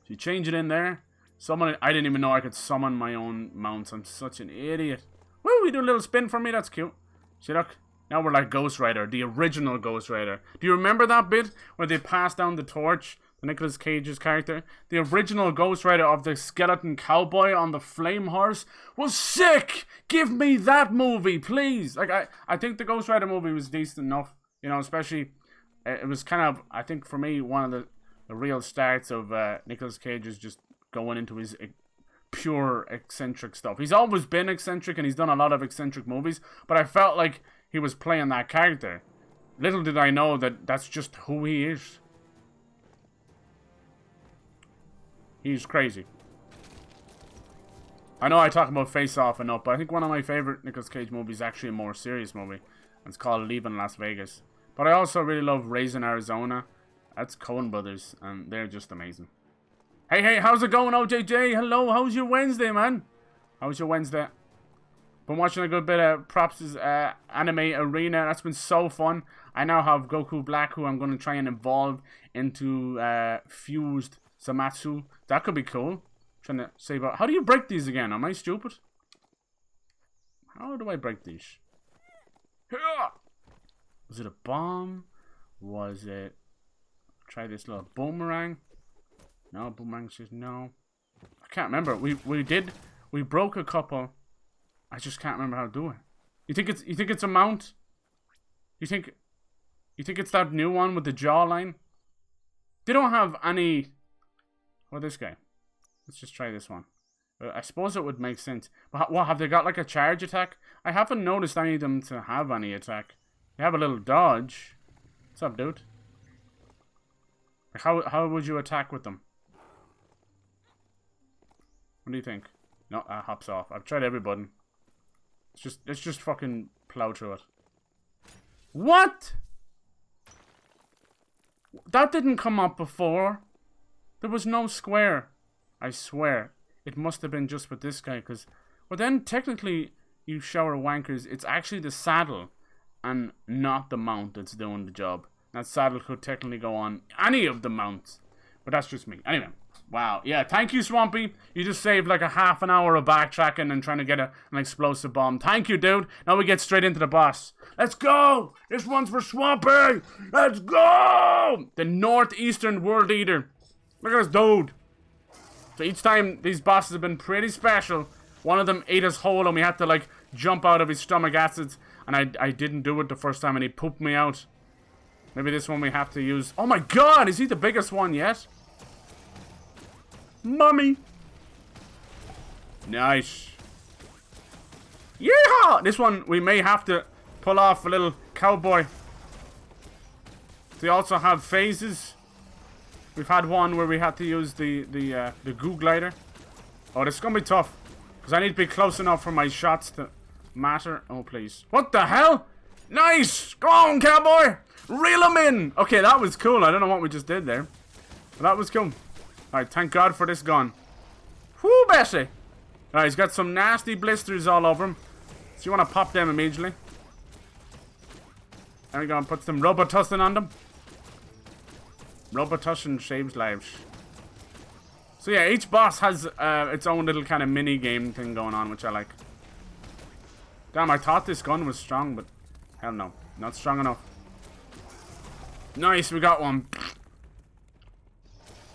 If you change it in there, someone... I didn't even know I could summon my own mounts. I'm such an idiot. Woo, we do a little spin for me. That's cute. See, look. Now we're like Ghost Rider, the original Ghost Rider. Do you remember that bit where they passed down the torch? The Nicolas Cage's character. The original Ghost Rider of the skeleton cowboy on the flame horse was sick! Give me that movie, please! Like, I think the Ghost Rider movie was decent enough. You know, especially, it was kind of, I think for me, one of the real starts of Nicolas Cage's just going into his pure eccentric stuff. He's always been eccentric and he's done a lot of eccentric movies, but I felt like he was playing that character. Little did I know that that's just who he is. He's crazy. I know I talk about Face Off and up, but I think one of my favorite Nicolas Cage movies is actually a more serious movie. It's called Leaving Las Vegas. But I also really love Raising Arizona. That's Coen Brothers, and they're just amazing. Hey, how's it going, OJJ? Hello, how's your Wednesday, man? How's your Wednesday? Been watching a good bit of Props' Anime Arena. That's been so fun. I now have Goku Black, who I'm going to try and evolve into Fused Zamatsu. That could be cool. Trying to save out. How do you break these again? Am I stupid? How do I break these? Was it a bomb? Was it... Try this little boomerang. No, boomerang says no. I can't remember. We broke a couple. I just can't remember how to do it. You think it's a mount? You think it's that new one with the jawline? They don't have any... What this guy? Let's just try this one. I suppose it would make sense. But what, have they got like a charge attack? I haven't noticed any of them to have any attack. They have a little dodge. What's up, dude? How would you attack with them? What do you think? No, hops off. I've tried every button. Let's just fucking plow through it. What? That didn't come up before. There was no square. I swear. It must have been just with this guy, because... Well, then, technically, you shower wankers, it's actually the saddle and not the mount that's doing the job. That saddle could technically go on any of the mounts. But that's just me. Anyway. Wow. Yeah, thank you, Swampy. You just saved like a half an hour of backtracking and trying to get an explosive bomb. Thank you, dude. Now we get straight into the boss. Let's go! This one's for Swampy! Let's go! The Northeastern World Eater. Look at this dude. So each time these bosses have been pretty special. One of them ate us whole and we had to like jump out of his stomach acids. And I didn't do it the first time and he pooped me out. Maybe this one we have to use. Oh my god, is he the biggest one yet? Mummy. Nice. Yeehaw! This one we may have to pull off a little cowboy. They also have phases. We've had one where we had to use the goo glider. Oh, this is gonna be tough. Because I need to be close enough for my shots to matter. Oh, please. What the hell? Nice! Go on, cowboy! Reel him in! Okay, that was cool. I don't know what we just did there. But that was cool. Alright, thank God for this gun. Whoo, Bessie! Alright, he's got some nasty blisters all over him. So you want to pop them immediately. There we go, and put some Robotussin on them. Robotussin saves lives. So yeah, each boss has its own little kind of mini game thing going on, which I like. Damn, I thought this gun was strong, but hell no, not strong enough. Nice, we got one.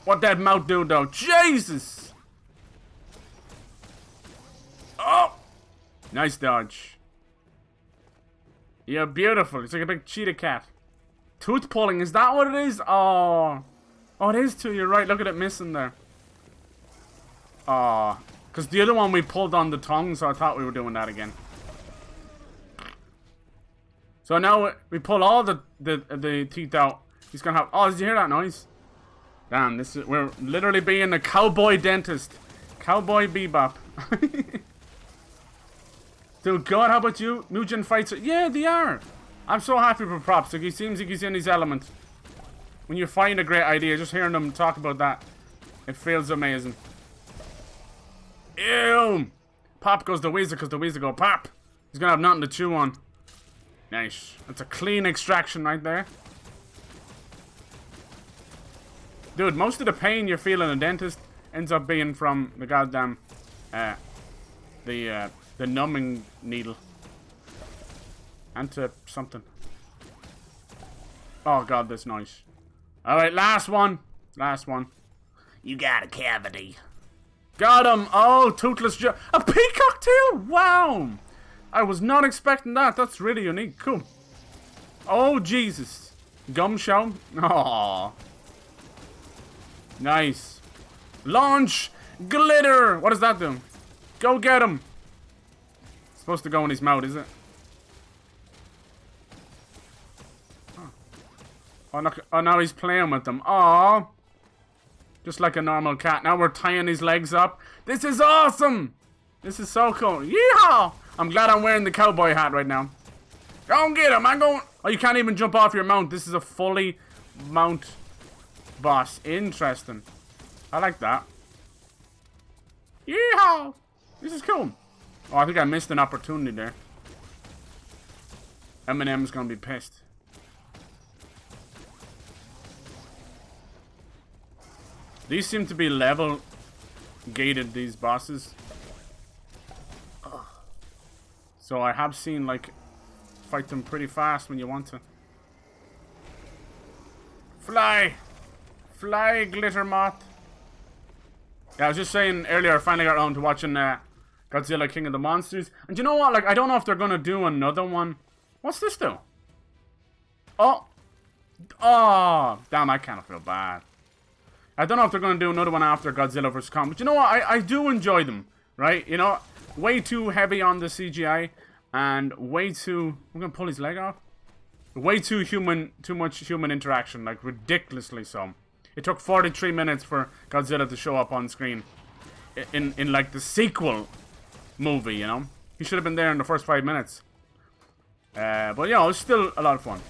What that mouth do though? Jesus! Oh! Nice dodge. You're beautiful. It's like a big cheetah cat. Tooth pulling, is that what it is? Oh. Oh, it is too, you're right. Look at it missing there. Oh. Because the other one we pulled on the tongue, so I thought we were doing that again. So now we pull all the teeth out. He's gonna have... Oh, did you hear that noise? Damn, this is... We're literally being a cowboy dentist. Cowboy bebop. Dude, God, how about you? Mutant fights... Yeah, they are. I'm so happy for Props. Like, he seems like he's in his element. When you find a great idea, just hearing them talk about that, it feels amazing. Ew! Pop goes the Weezer because the Weezer go pop. He's gonna have nothing to chew on. Nice. That's a clean extraction right there. Dude, most of the pain you feel in a dentist ends up being from the goddamn, the numbing needle. And something. Oh god, this noise. Alright, last one. Last one. You got a cavity. Got him! Oh, toothless Joe. A peacock tail! Wow! I was not expecting that. That's really unique. Cool. Oh, Jesus. Gum show. Aww. Nice. Launch! Glitter! What does that do? Go get him! It's supposed to go in his mouth, is it? Oh, look, oh, now he's playing with them. Aww. Just like a normal cat. Now we're tying his legs up. This is awesome! This is so cool. Yeehaw! I'm glad I'm wearing the cowboy hat right now. Go and get him. I'm going... Oh, you can't even jump off your mount. This is a fully mount boss. Interesting. I like that. Yeehaw! This is cool. Oh, I think I missed an opportunity there. Eminem's gonna be pissed. These seem to be level gated, these bosses. So I have seen, like, fight them pretty fast when you want to. Fly! Fly, glitter moth! Yeah, I was just saying earlier, I finally got around to watching Godzilla King of the Monsters. And you know what? Like, I don't know if they're gonna do another one. What's this do? Oh! Oh! Damn, I kind of feel bad. I don't know if they're gonna do another one after Godzilla vs. Kong. But you know what? I do enjoy them. Right? You know, way too heavy on the CGI. And way too... I'm gonna pull his leg off. Way too much human interaction. Like, ridiculously so. It took 43 minutes for Godzilla to show up on screen. In like, the sequel movie, you know? He should have been there in the first 5 minutes. But, you know, it's still a lot of fun.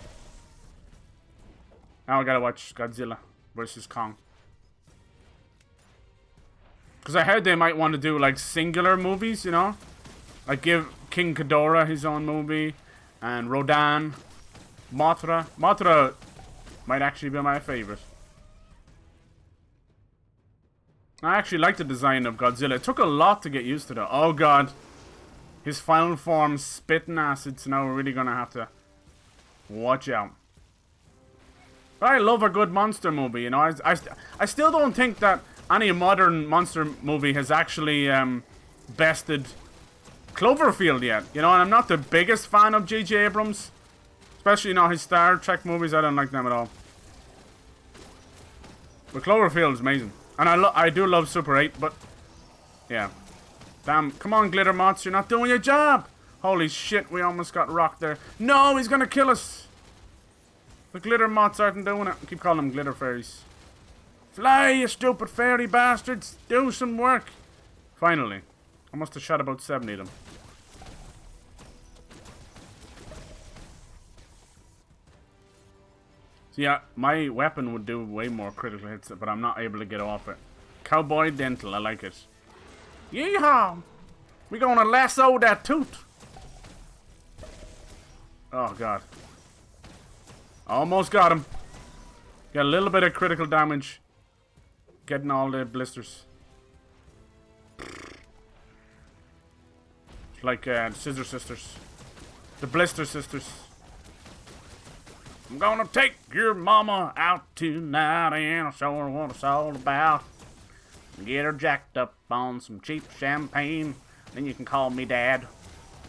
Now I gotta watch Godzilla vs. Kong. Because I heard they might want to do, like, singular movies, you know? Like, give King Ghidorah his own movie. And Rodan. Mothra. Mothra might actually be my favorite. I actually like the design of Godzilla. It took a lot to get used to that. Oh, God. His final form spitting acid. So now we're really going to have to watch out. But I love a good monster movie, you know? I still don't think that any modern monster movie has actually bested Cloverfield yet. You know, and I'm not the biggest fan of J.J. Abrams. Especially not his Star Trek movies. I don't like them at all. But Cloverfield is amazing. And I do love Super 8, but... yeah. Damn. Come on, Glitter Moths. You're not doing your job. Holy shit, we almost got rocked there. No, he's gonna kill us. The Glitter Moths aren't doing it. I keep calling them Glitter Fairies. Fly, you stupid fairy bastards. Do some work. Finally. I must have shot about 70 of them. So yeah, my weapon would do way more critical hits, but I'm not able to get off it. Cowboy Dental, I like it. Yeehaw! We're gonna lasso that tooth. Oh god. Almost got him. Got a little bit of critical damage. Getting all the blisters. It's like Scissor Sisters. The Blister Sisters. I'm gonna take your mama out tonight and I'll show her what it's all about. Get her jacked up on some cheap champagne. Then you can call me Dad.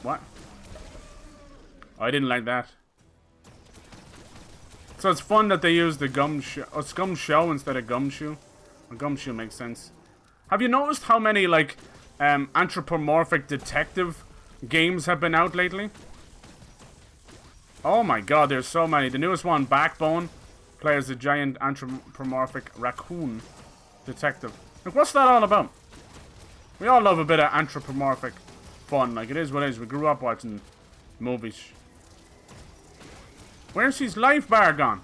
What? Oh, I didn't like that. So it's fun that they use the Gumshoe instead of Gumshoe. Well, Gumshoe makes sense. Have you noticed how many, like, anthropomorphic detective games have been out lately? Oh my god, there's so many. The newest one, Backbone, plays a giant anthropomorphic raccoon detective. Like, what's that all about? We all love a bit of anthropomorphic fun. Like, it is what it is. We grew up watching movies. Where's his life bar gone?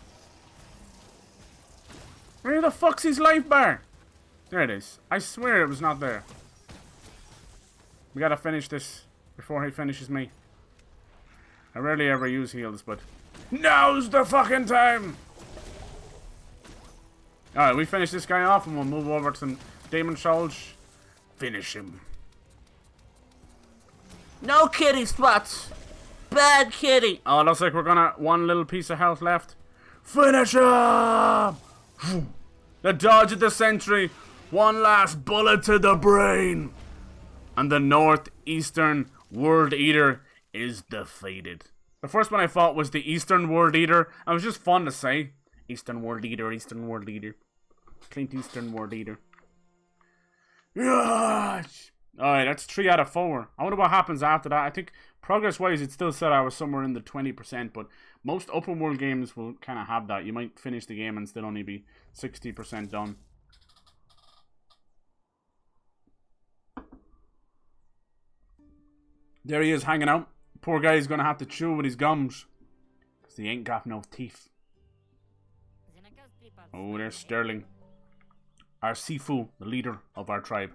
Where the fuck's his life bar? There it is. I swear it was not there. We gotta finish this before he finishes me. I rarely ever use heals, but now's the fucking time! Alright, we finish this guy off and we'll move over to some Demon Souls. Finish him. No kitty spots! Bad kitty! Oh, looks like we're gonna... one little piece of health left. Finish him! The dodge of the century. One last bullet to the brain. And the Northeastern World Eater is defeated. The first one I fought was the Eastern World Eater. It was just fun to say. Eastern World Eater, Eastern World Eater. Clint Eastern World Eater. Yes! Alright, that's 3 out of 4. I wonder what happens after that. I think progress-wise it still said I was somewhere in the 20%, but most open world games will kind of have that. You might finish the game and still only be 60% done. There he is hanging out. Poor guy's gonna have to chew with his gums. Because he ain't got no teeth. Oh, there's Sterling. Our Sifu, the leader of our tribe.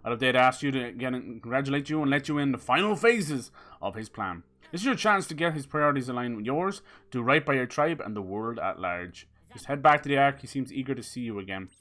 I'd have asked you to again congratulate you and let you in the final phases of his plan. This is your chance to get his priorities aligned with yours, do right by your tribe and the world at large. Just head back to the Ark. He seems eager to see you again.